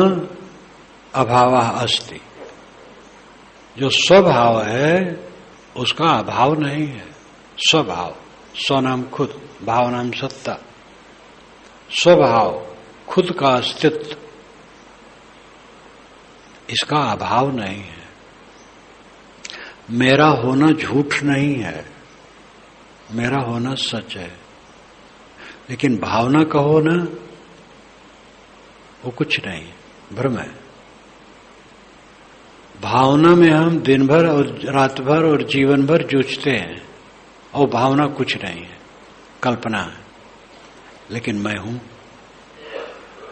अभाव अस्ति। जो स्वभाव है उसका अभाव नहीं है। स्वभाव, स्वनाम खुद, भाव नाम सत्ता। स्वभाव खुद का अस्तित्व, इसका अभाव नहीं है। मेरा होना झूठ नहीं है, मेरा होना सच है। लेकिन भावना कहो ना, वो कुछ नहीं, भ्रम है। भावना में हम दिन भर और रात भर और जीवन भर जूझते हैं, और भावना कुछ नहीं है, कल्पना है। लेकिन मैं हूं,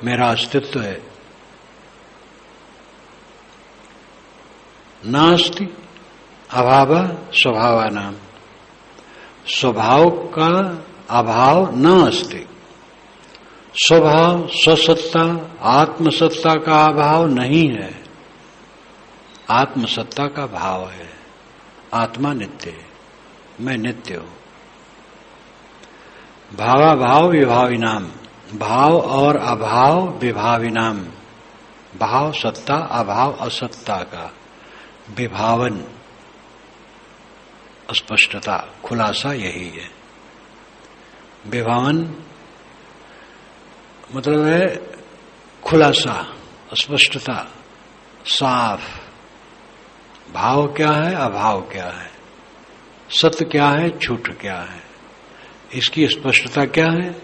मेरा अस्तित्व है। नास्ति अभाव स्वभावानाम, स्वभाव का अभाव न अस्ति। स्वभाव, स्वसत्ता, आत्मसत्ता का अभाव नहीं है, आत्मसत्ता का भाव है। आत्मा नित्य है, मैं नित्य हूं। भावाभाव विभाविनाम, भाव और अभाव विभाविनाम, भाव सत्ता, अभाव असत्ता का विभावन, स्पष्टता, खुलासा यही है। विभावन मतलब है खुलासा, स्पष्टता, साफ। भाव क्या है, अभाव क्या है, सत्य क्या है, झूठ क्या है, इसकी स्पष्टता क्या है।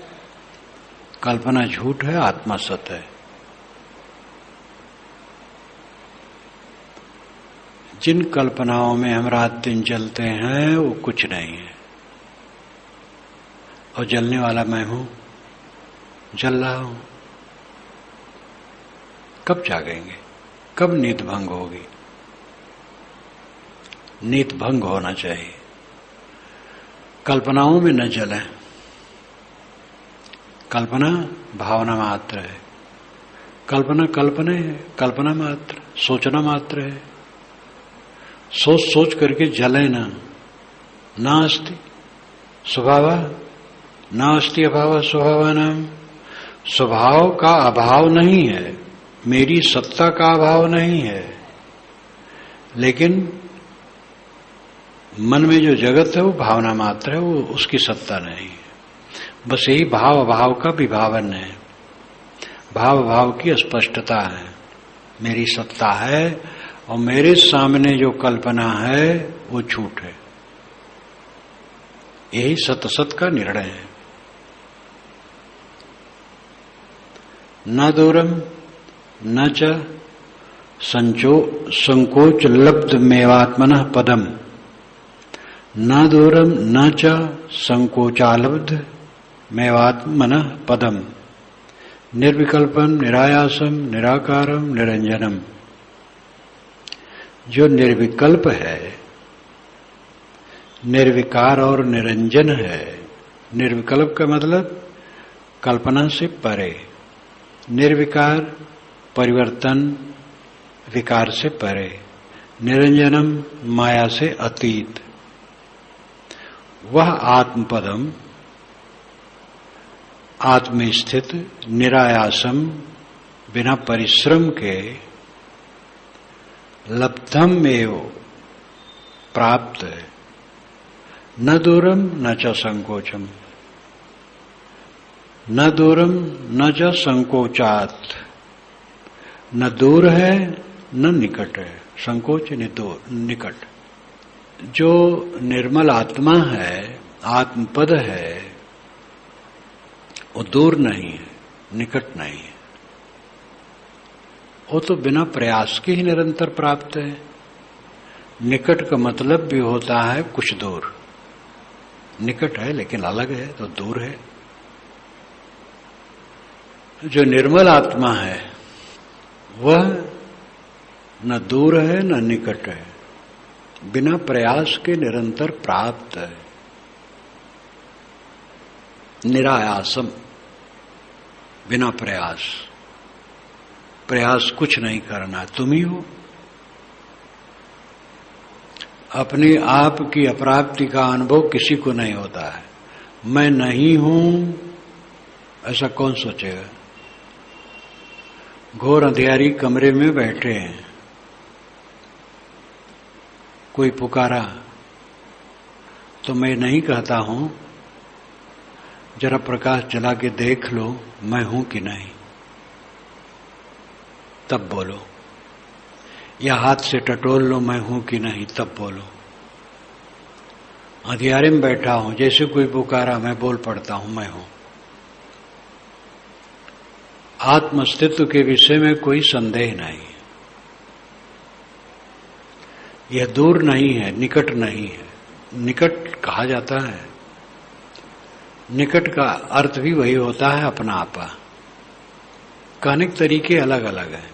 कल्पना झूठ है, आत्मा सत्य है। जिन कल्पनाओं में हम रात दिन जलते हैं वो कुछ नहीं है, और जलने वाला मैं हूं, जल रहा हूं। कब जागेंगे, कब नींद भंग होगी? नींद भंग होना चाहिए। कल्पनाओं में न जलें। कल्पना भावना मात्र है, कल्पना कल्पना है, कल्पना मात्र, सोचना मात्र है। सोच सोच करके जले ना। नास्ति स्वभाव, नास्ति अभाव स्वभावानाम, स्वभाव का अभाव नहीं है, मेरी सत्ता का अभाव नहीं है। लेकिन मन में जो जगत है वो भावना मात्र है, वो उसकी सत्ता नहीं है। बस यही भाव अभाव का विभावन है, भाव भाव की स्पष्टता है। मेरी सत्ता है और मेरे सामने जो कल्पना है वो झूठ है। यही सत सत का निर्णय है। न दूरम न च संकोच लब्ध मेवात्मनः पदम, न दूरम न च संकोचालब्ध मेवात्मनः पदम, निर्विकल्पम निरायासम निराकारम निरंजनम। जो निर्विकल्प है, निर्विकार और निरंजन है। निर्विकल्प का मतलब कल्पना से परे, निर्विकार परिवर्तन विकार से परे, निरंजनम माया से अतीत। वह आत्मपदम आत्म स्थित निरायासम बिना परिश्रम के लब्धम एव प्राप्त है। न दूरम न च संकोचम, न दूरम न च संकोचात। न दूर है न निकट है, संकोच निकट। जो निर्मल आत्मा है, आत्मपद है, वो दूर नहीं है, निकट नहीं है। वो तो बिना प्रयास के ही निरंतर प्राप्त है। निकट का मतलब भी होता है कुछ दूर। निकट है लेकिन अलग है, तो दूर है। जो निर्मल आत्मा है वह न दूर है न निकट है, बिना प्रयास के निरंतर प्राप्त है। निरायासम, बिना प्रयास। प्रयास कुछ नहीं करना, तुम ही हो। अपने आप की अप्राप्ति का अनुभव किसी को नहीं होता है। मैं नहीं हूं ऐसा कौन सोचेगा? घोर अंधियारी कमरे में बैठे हैं, कोई पुकारा तो मैं नहीं कहता हूं जरा प्रकाश जला के देख लो मैं हूं कि नहीं, तब बोलो। या हाथ से टटोल लो मैं हूं कि नहीं, तब बोलो। अंधियारे में बैठा हूं, जैसे कोई पुकारा मैं बोल पड़ता हूं मैं हूं। आत्म अस्तित्व के विषय में कोई संदेह नहीं। यह दूर नहीं है, निकट नहीं है। निकट कहा जाता है, निकट का अर्थ भी वही होता है अपना आपा। कहने के तरीके अलग अलग हैं,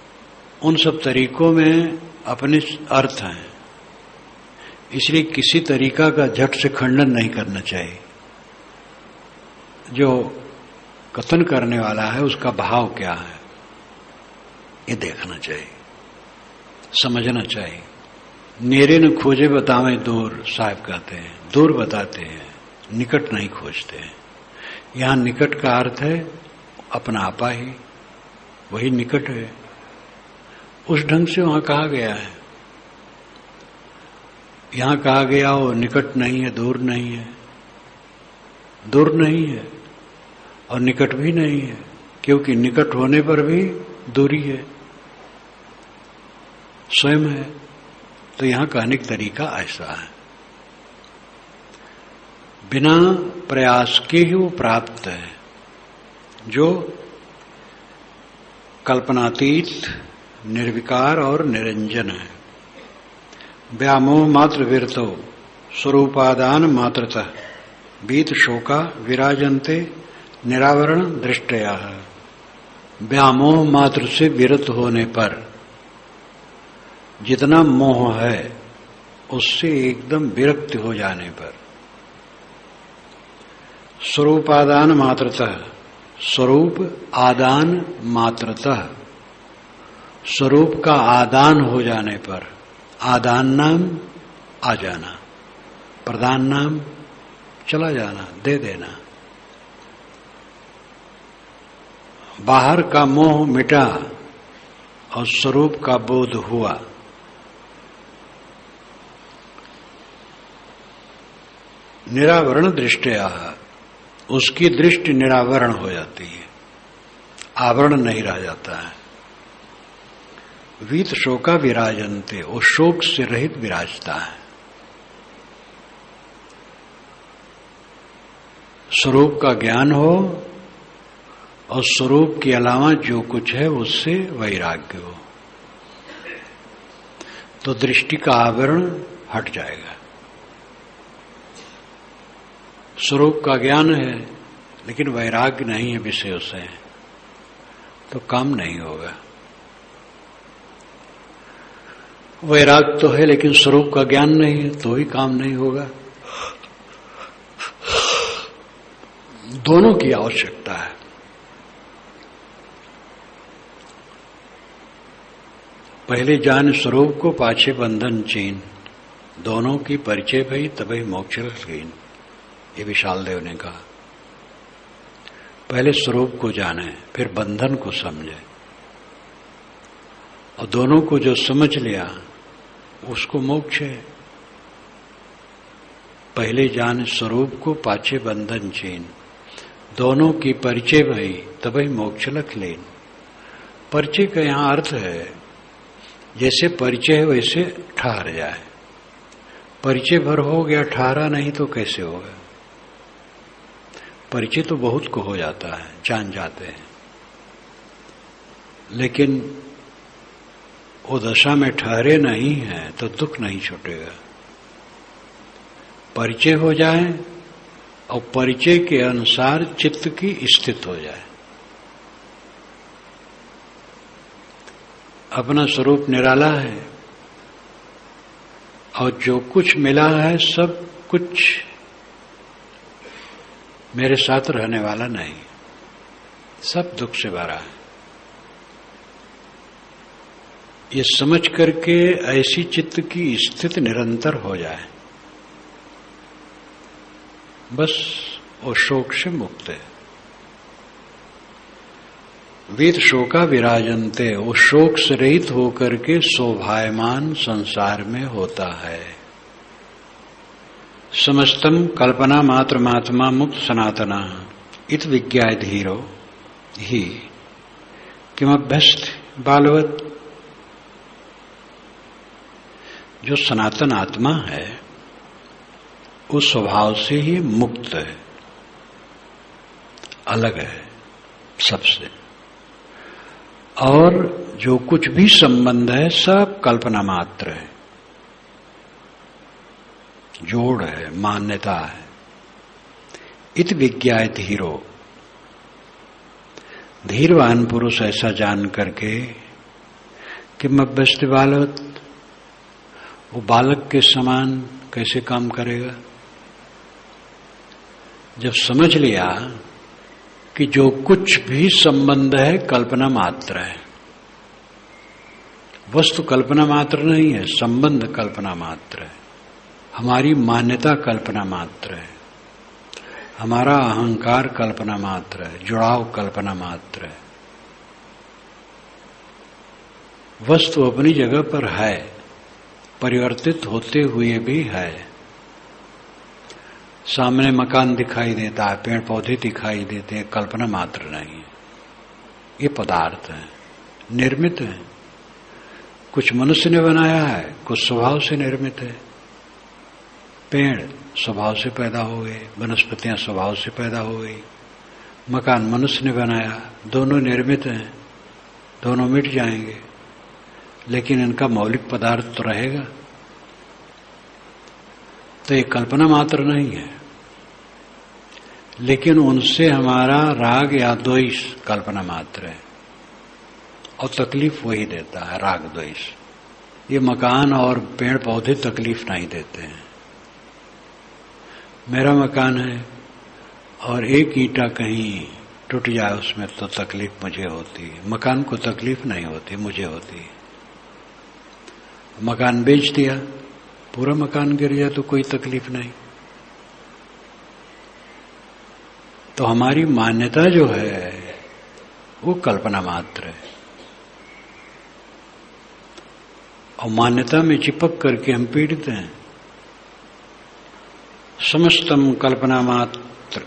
उन सब तरीकों में अपने अर्थ हैं, इसलिए किसी तरीका का झट से खंडन नहीं करना चाहिए। जो कथन करने वाला है उसका भाव क्या है ये देखना चाहिए, समझना चाहिए। नेरे न खोजे बतावे दूर, साहब कहते हैं, दूर बताते हैं, निकट नहीं खोजते हैं। यहां निकट का अर्थ है अपना आपा ही, वही निकट है। उस ढंग से वहां कहा गया है। यहां कहा गया वो निकट नहीं है, दूर नहीं है। दूर नहीं है और निकट भी नहीं है, क्योंकि निकट होने पर भी दूरी है, स्वयं है। तो यहां कहने का तरीका ऐसा है, बिना प्रयास के ही वो प्राप्त है, जो कल्पनातीत, निर्विकार और निरंजन है। व्यामोह मात्र विरतो स्वरूपादान मात्रतः बीत शोका विराजन्ते निरावरण दृष्टया। व्यामोह मात्र से विरत होने पर, जितना मोह है उससे एकदम विरक्त हो जाने पर, स्वरूपादान मात्रतः, स्वरूप आदान मात्रतः, स्वरूप का आदान हो जाने पर, आदान नाम आ जाना, प्रदान नाम चला जाना, दे देना। बाहर का मोह मिटा और स्वरूप का बोध हुआ, निरावरण दृष्टया, उसकी दृष्टि निरावरण हो जाती है, आवरण नहीं रह जाता है। वीत शोका विराजन्ते, वो शोक से रहित विराजता है। स्वरूप का ज्ञान हो और स्वरूप के अलावा जो कुछ है उससे वैराग्य हो, तो दृष्टि का आवरण हट जाएगा। स्वरूप का ज्ञान है लेकिन वैराग्य नहीं है विषयों से, तो काम नहीं होगा। वैराग्य तो है लेकिन स्वरूप का ज्ञान नहीं है, तो ही काम नहीं होगा। दोनों की आवश्यकता है। पहले जान स्वरूप को, पाछे बंधन चीन, दोनों की परिचय भई तभी मोक्ष रसगीन, ये विशाल देव ने कहा। पहले स्वरूप को जाने, फिर बंधन को समझे, और दोनों को जो समझ लिया उसको मोक्ष है। पहले जान स्वरूप को, पाछे बंधन चीन, दोनों की परिचय भई तभी मोक्ष लख लेन। परिचय का यहां अर्थ है जैसे परिचय है वैसे ठहर जाए। परिचय भर हो गया, ठहरा नहीं तो कैसे होगा? परिचय तो बहुत को हो जाता है, जान जाते हैं, लेकिन वो दशा में ठहरे नहीं है तो दुख नहीं छूटेगा। परिचय हो जाए और परिचय के अनुसार चित्त की स्थिति हो जाए। अपना स्वरूप निराला है और जो कुछ मिला है सब कुछ मेरे साथ रहने वाला नहीं, सब दुख से भरा है। ये समझ करके ऐसी चित्त की स्थिति निरंतर हो जाए, बस वो शोक से मुक्त है। वीत शोका विराजनते, वो शोक से रहित होकर के शोभायमान संसार में होता है। समस्तम कल्पना मात्र मात्मा मुक्त सनातना इत विज्ञाय धीरो ही किमभ्यस्त बालवत। जो सनातन आत्मा है उस स्वभाव से ही मुक्त है, अलग है सबसे, और जो कुछ भी संबंध है सब कल्पना मात्र है, जोड़ है, मान्यता है। इत विज्ञाय धीरो, धीरवान पुरुष ऐसा जान करके कि मभ्यस्त बालवत, वो बालक के समान कैसे काम करेगा। जब समझ लिया कि जो कुछ भी संबंध है कल्पना मात्र है, वस्तु कल्पना मात्र नहीं है, संबंध कल्पना मात्र है, हमारी मान्यता कल्पना मात्र है, हमारा अहंकार कल्पना मात्र है, जुड़ाव कल्पना मात्र है। वस्तु अपनी जगह पर है, परिवर्तित होते हुए भी है। सामने मकान दिखाई देता है, पेड़ पौधे दिखाई देते हैं, कल्पना मात्र नहीं है, ये पदार्थ है, निर्मित है। कुछ मनुष्य ने बनाया है, कुछ स्वभाव से निर्मित है। पेड़ स्वभाव से पैदा हो गए, वनस्पतियां स्वभाव से पैदा हो गई, मकान मनुष्य ने बनाया, दोनों निर्मित हैं, दोनों मिट जाएंगे, लेकिन इनका मौलिक पदार्थ तो रहेगा। तो ये कल्पना मात्र नहीं है, लेकिन उनसे हमारा राग या द्वेष कल्पना मात्र है, और तकलीफ वही देता है, राग द्वेष। ये मकान और पेड़ पौधे तकलीफ नहीं देते हैं। मेरा मकान है और एक ईंटा कहीं टूट जाए उसमें तो तकलीफ मुझे होती है, मकान को तकलीफ नहीं होती, मुझे होती है। मकान बेच दिया, पूरा मकान गिर जाए तो कोई तकलीफ नहीं। तो हमारी मान्यता जो है वो कल्पना मात्र है, और मान्यता में चिपक करके हम पीड़ित हैं। समस्तम कल्पना मात्र,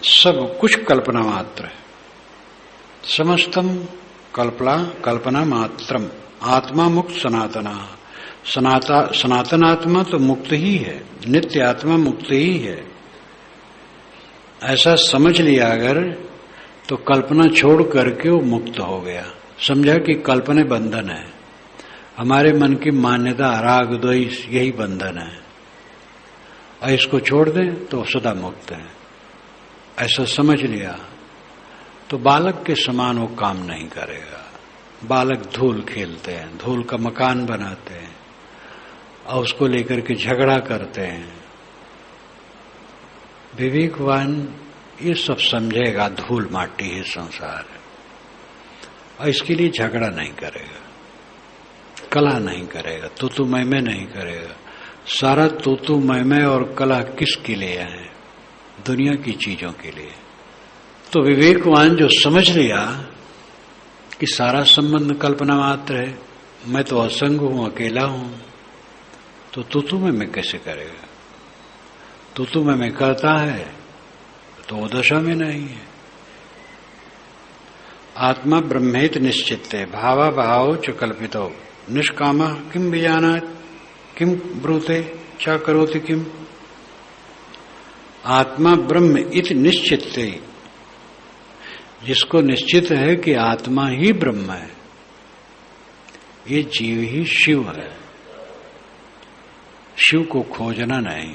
सब कुछ कल्पना मात्र है। समस्तम कल्पना मात्रम आत्मा मुक्त सनातना, सनातन आत्मा तो मुक्त ही है, नित्य आत्मा मुक्त ही है। ऐसा समझ लिया अगर, तो कल्पना छोड़ करके वो मुक्त हो गया। समझा कि कल्पना बंधन है, हमारे मन की मान्यता राग द्वेष यही बंधन है, और इसको छोड़ दें तो सदा मुक्त है। ऐसा समझ लिया तो बालक के समान वो काम नहीं करेगा। बालक धूल खेलते हैं, धूल का मकान बनाते हैं और उसको लेकर के झगड़ा करते हैं। विवेकवान ये सब समझेगा, धूल माटी है संसार, और इसके लिए झगड़ा नहीं करेगा, कला नहीं करेगा, तू मैं नहीं करेगा। सारा तू मैं और कला किसके लिए है? दुनिया की चीजों के लिए। तो विवेकवान जो समझ लिया कि सारा संबंध कल्पना मात्र है, मैं तो असंग हूं, अकेला हूं, तो तू मैं कैसे करेगा? तू मैं करता है तो वो दशा में नहीं है। आत्मा ब्रह्मेत निश्चित्ते भावा भाव च कल्पितो निष्कामा किम विजानात किम ब्रूते चा करोति किम। आत्मा ब्रह्म इत निश्चित्ते, जिसको निश्चित है कि आत्मा ही ब्रह्म है, ये जीव ही शिव है। शिव को खोजना नहीं,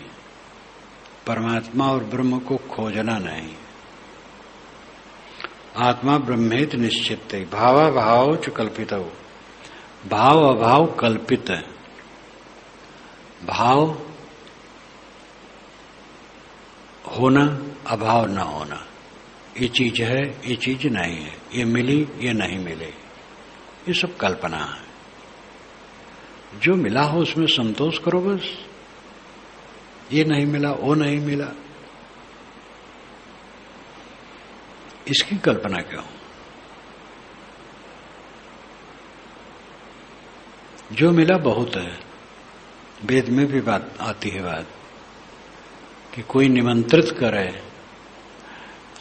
परमात्मा और ब्रह्म को खोजना नहीं। आत्मा ब्रह्मेत निश्चित भावा भाव च कल्पित, भाव अभाव कल्पित है। भाव होना, अभाव न होना, ये चीज है, ये चीज नहीं है, ये मिली, ये नहीं मिले, ये सब कल्पना है। जो मिला हो उसमें संतोष करो बस। ये नहीं मिला, वो नहीं मिला, इसकी कल्पना क्यों? जो मिला बहुत है। वेद में भी बात आती है बात कि कोई निमंत्रित करे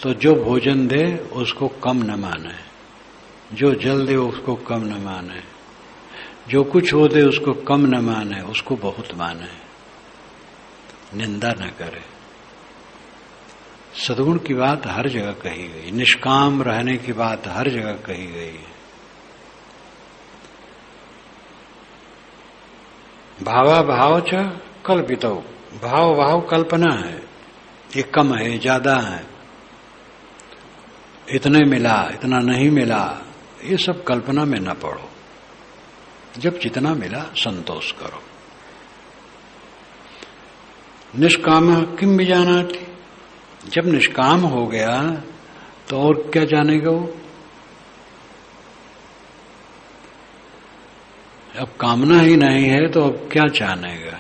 तो जो भोजन दे उसको कम न माने, जो जल दे उसको कम न माने, जो कुछ हो दे उसको कम न माने, उसको बहुत माने, निंदा न करे। सद्गुण की बात हर जगह कही गई, निष्काम रहने की बात हर जगह कही गई है। भावा भाव च कल्पितो, भाव भाव कल्पना है। ये कम है, ज्यादा है, इतने मिला, इतना नहीं मिला, ये सब कल्पना में न पड़ो। जब जितना मिला संतोष करो। निष्काम किम भी जाना थी, जब निष्काम हो गया तो और क्या जानेगा वो? अब कामना ही नहीं है तो अब क्या जानेगा?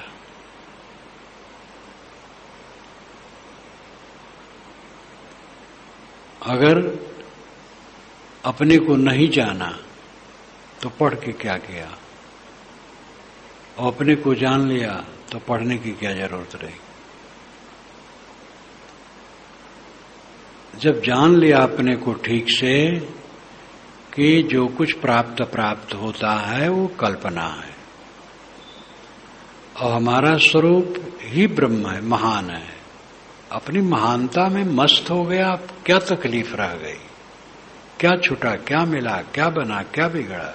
अगर अपने को नहीं जाना तो पढ़ के क्या किया, और अपने को जान लिया तो पढ़ने की क्या जरूरत रही? जब जान लिया अपने को ठीक से कि जो कुछ प्राप्त होता है वो कल्पना है और हमारा स्वरूप ही ब्रह्म है, महान है, अपनी महानता में मस्त हो गया। अब क्या तकलीफ रह गई? क्या छूटा, क्या मिला, क्या बना, क्या बिगड़ा?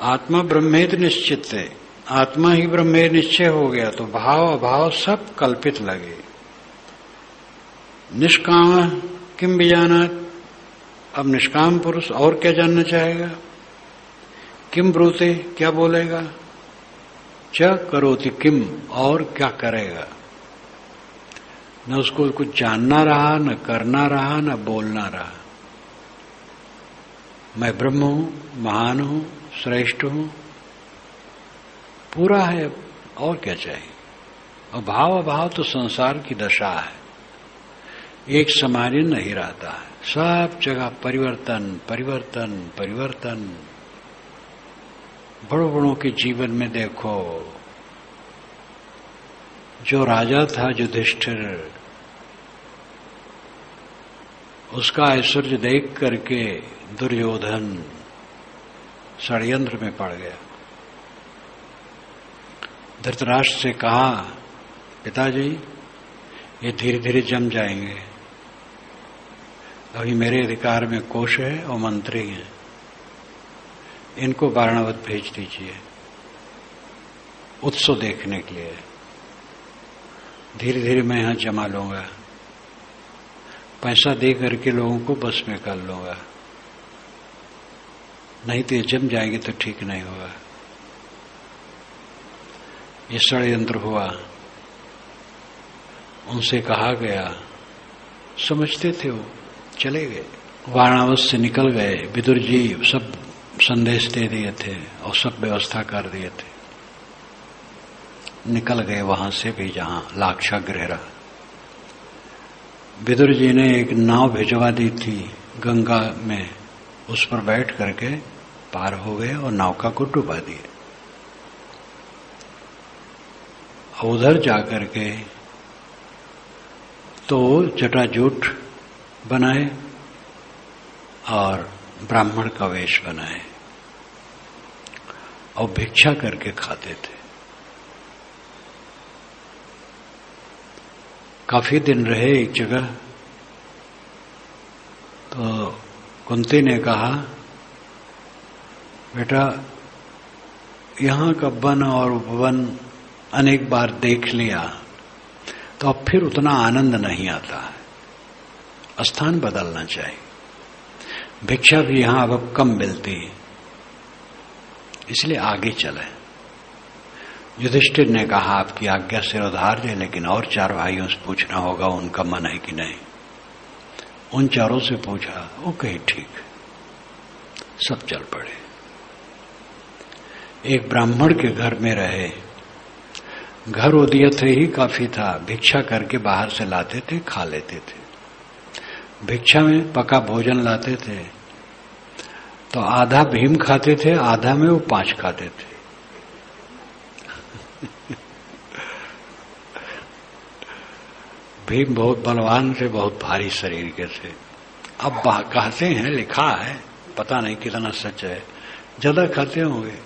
आत्मा ब्रह्मेत निश्चित है, आत्मा ही ब्रह्मे निश्चय हो गया तो भाव अभाव सब कल्पित लगे। निष्काम किम भी जाना, अब निष्काम पुरुष और क्या जानना चाहेगा? किम ब्रूते, क्या बोलेगा? च करोति किम, और क्या करेगा? न उसको कुछ जानना रहा, न करना रहा, न बोलना रहा। मैं ब्रह्म हूं, महान हूं, श्रेष्ठ हूं, पूरा है, और क्या चाहिए? और भाव अभाव तो संसार की दशा है, एक समान नहीं रहता है, सब जगह परिवर्तन परिवर्तन परिवर्तन। बड़ों बड़ों के जीवन में देखो, जो राजा था युधिष्ठिर, उसका ऐश्वर्य देख करके दुर्योधन षड्यंत्र में पड़ गया। धृतराष्ट्र से कहा, पिताजी ये धीरे धीरे जम जाएंगे, अभी मेरे अधिकार में कोश है और मंत्री हैं, इनको वाराणवत भेज दीजिए उत्सव देखने के लिए। धीरे धीरे मैं यहां जमा लूंगा, पैसा दे करके लोगों को बस में कर लूंगा, नहीं तो ये जम जाएंगे तो ठीक नहीं होगा। ये षड्यंत्र हुआ, उनसे कहा गया, समझते थे वो, चले गए, वाराणसी से निकल गए। विदुर जी सब संदेश दे दिए थे और सब व्यवस्था कर दिए थे, निकल गए वहां से भी जहां लाक्षागृह रहा। विदुर जी ने एक नाव भिजवा दी थी गंगा में, उस पर बैठ करके पार हो गए और नौका को डुबा दिए। उधर जाकर के तो जटाजूट बनाए और ब्राह्मण का वेश बनाए और भिक्षा करके खाते थे। काफी दिन रहे एक जगह, तो कुंती ने कहा, बेटा यहां का वन और उपवन अनेक बार देख लिया तो अब फिर उतना आनंद नहीं आता है, स्थान बदलना चाहिए। भिक्षा भी यहां अब कम मिलती है, इसलिए आगे चले। युधिष्ठिर ने कहा, आपकी आज्ञा सिरोधार है, लेकिन और 4 भाइयों से पूछना होगा उनका मन है कि नहीं। उन 4 से पूछा, वो कही ठीक। सब चल पड़े। एक ब्राह्मण के घर में रहे, घर उदियत ही काफी था, भिक्षा करके बाहर से लाते थे, खा लेते थे। भिक्षा में पका भोजन लाते थे तो आधा भीम खाते थे, आधा में वो 5 खाते थे। भीम बहुत बलवान थे, बहुत भारी शरीर के थे। अब कहते हैं, लिखा है, पता नहीं कितना सच है, ज्यादा खाते होंगे।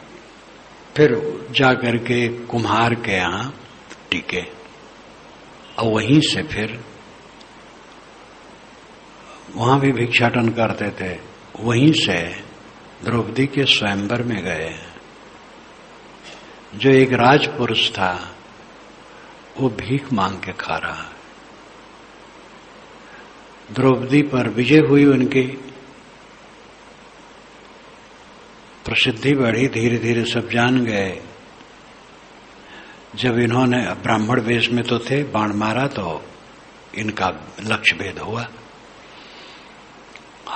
फिर जाकर के कुम्हार के यहां टिके और वहीं से फिर वहां भी भिक्षाटन करते थे। वहीं से द्रौपदी के स्वयंवर में गए। जो एक राजपुरुष था वो भीख मांग के खा रहा। द्रौपदी पर विजय हुई, उनकी प्रसिद्धि बढ़ी, धीरे धीरे सब जान गए। जब इन्होंने ब्राह्मण वेश में तो थे, बाण मारा तो इनका लक्ष्य भेद हुआ।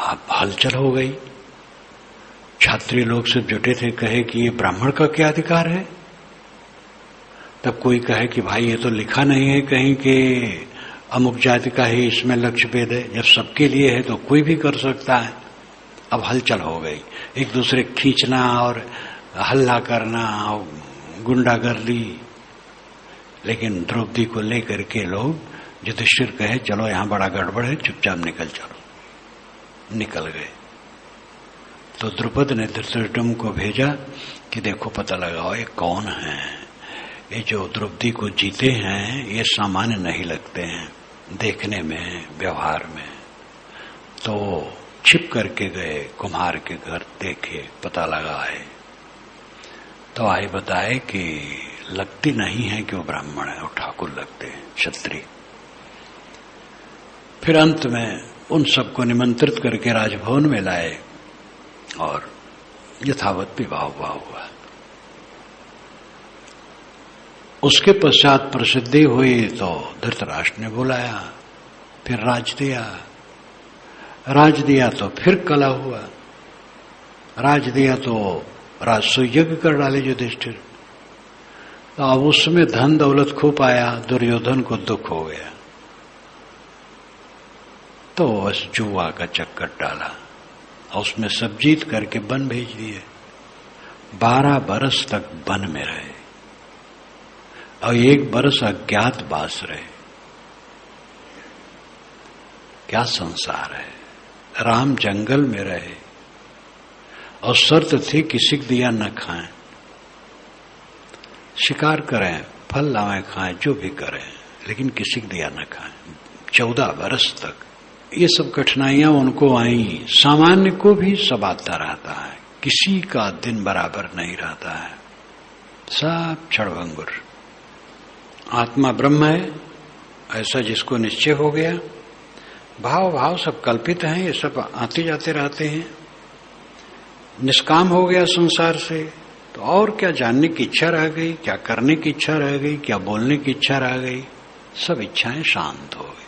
अब हलचल हो गई। छात्री लोग सब जुटे थे, कहे कि ये ब्राह्मण का क्या अधिकार है। तब कोई कहे कि भाई ये तो लिखा नहीं है कहीं कि अमुक जाति का ही इसमें लक्ष्य भेद है। जब सबके लिए है तो कोई भी कर सकता है। अब हलचल हो गई, एक दूसरे खींचना और हल्ला करना और गुंडागर्दी। लेकिन द्रौपदी को लेकर के लोग युधिष्ठिर कहे चलो यहां बड़ा गड़बड़ है, चुपचाप निकल चलो। निकल गए तो द्रुपद ने धृतराष्ट्र को भेजा कि देखो पता लगाओ ये कौन है। ये जो द्रौपदी को जीते हैं ये सामान्य नहीं लगते हैं देखने में, व्यवहार में। तो छिप करके गए कुम्हार के घर, देखे, पता लगाए तो आए बताए कि लगती नहीं है कि वो ब्राह्मण है, वो ठाकुर लगते हैं, क्षत्रिय। फिर अंत में उन सबको निमंत्रित करके राजभवन में लाए और यथावत विवाह हुआ। उसके पश्चात प्रसिद्धि हुई तो धृतराष्ट्र ने बुलाया, फिर राज दिया तो फिर कला हुआ। राज दिया तो राजसूय यज्ञ कर डाले युधिष्ठिर। तो अब उसमें धन दौलत खूब आया, दुर्योधन को दुख हो गया तो बस जुआ का चक्कर डाला और उसमें सब जीत करके वन भेज दिए। 12 बरस तक वन में रहे और 1 बरस अज्ञातवास रहे। क्या संसार है। राम जंगल में रहे और शर्त थी किसी को दिया न खाएं, शिकार करें, फल लावें, खाएं, जो भी करें, लेकिन किसी को दिया न खाएं। 14 बरस तक ये सब कठिनाइयां उनको आई। सामान्य को भी सब आता रहता है, किसी का दिन बराबर नहीं रहता है, सब क्षणभंगुर। आत्मा ब्रह्म है ऐसा जिसको निश्चय हो गया। भाव सब कल्पित हैं, ये सब आते जाते रहते हैं। निष्काम हो गया संसार से तो और क्या जानने की इच्छा रह गई, क्या करने की इच्छा रह गई, क्या बोलने की इच्छा रह गई। सब इच्छाएं शांत हो गई।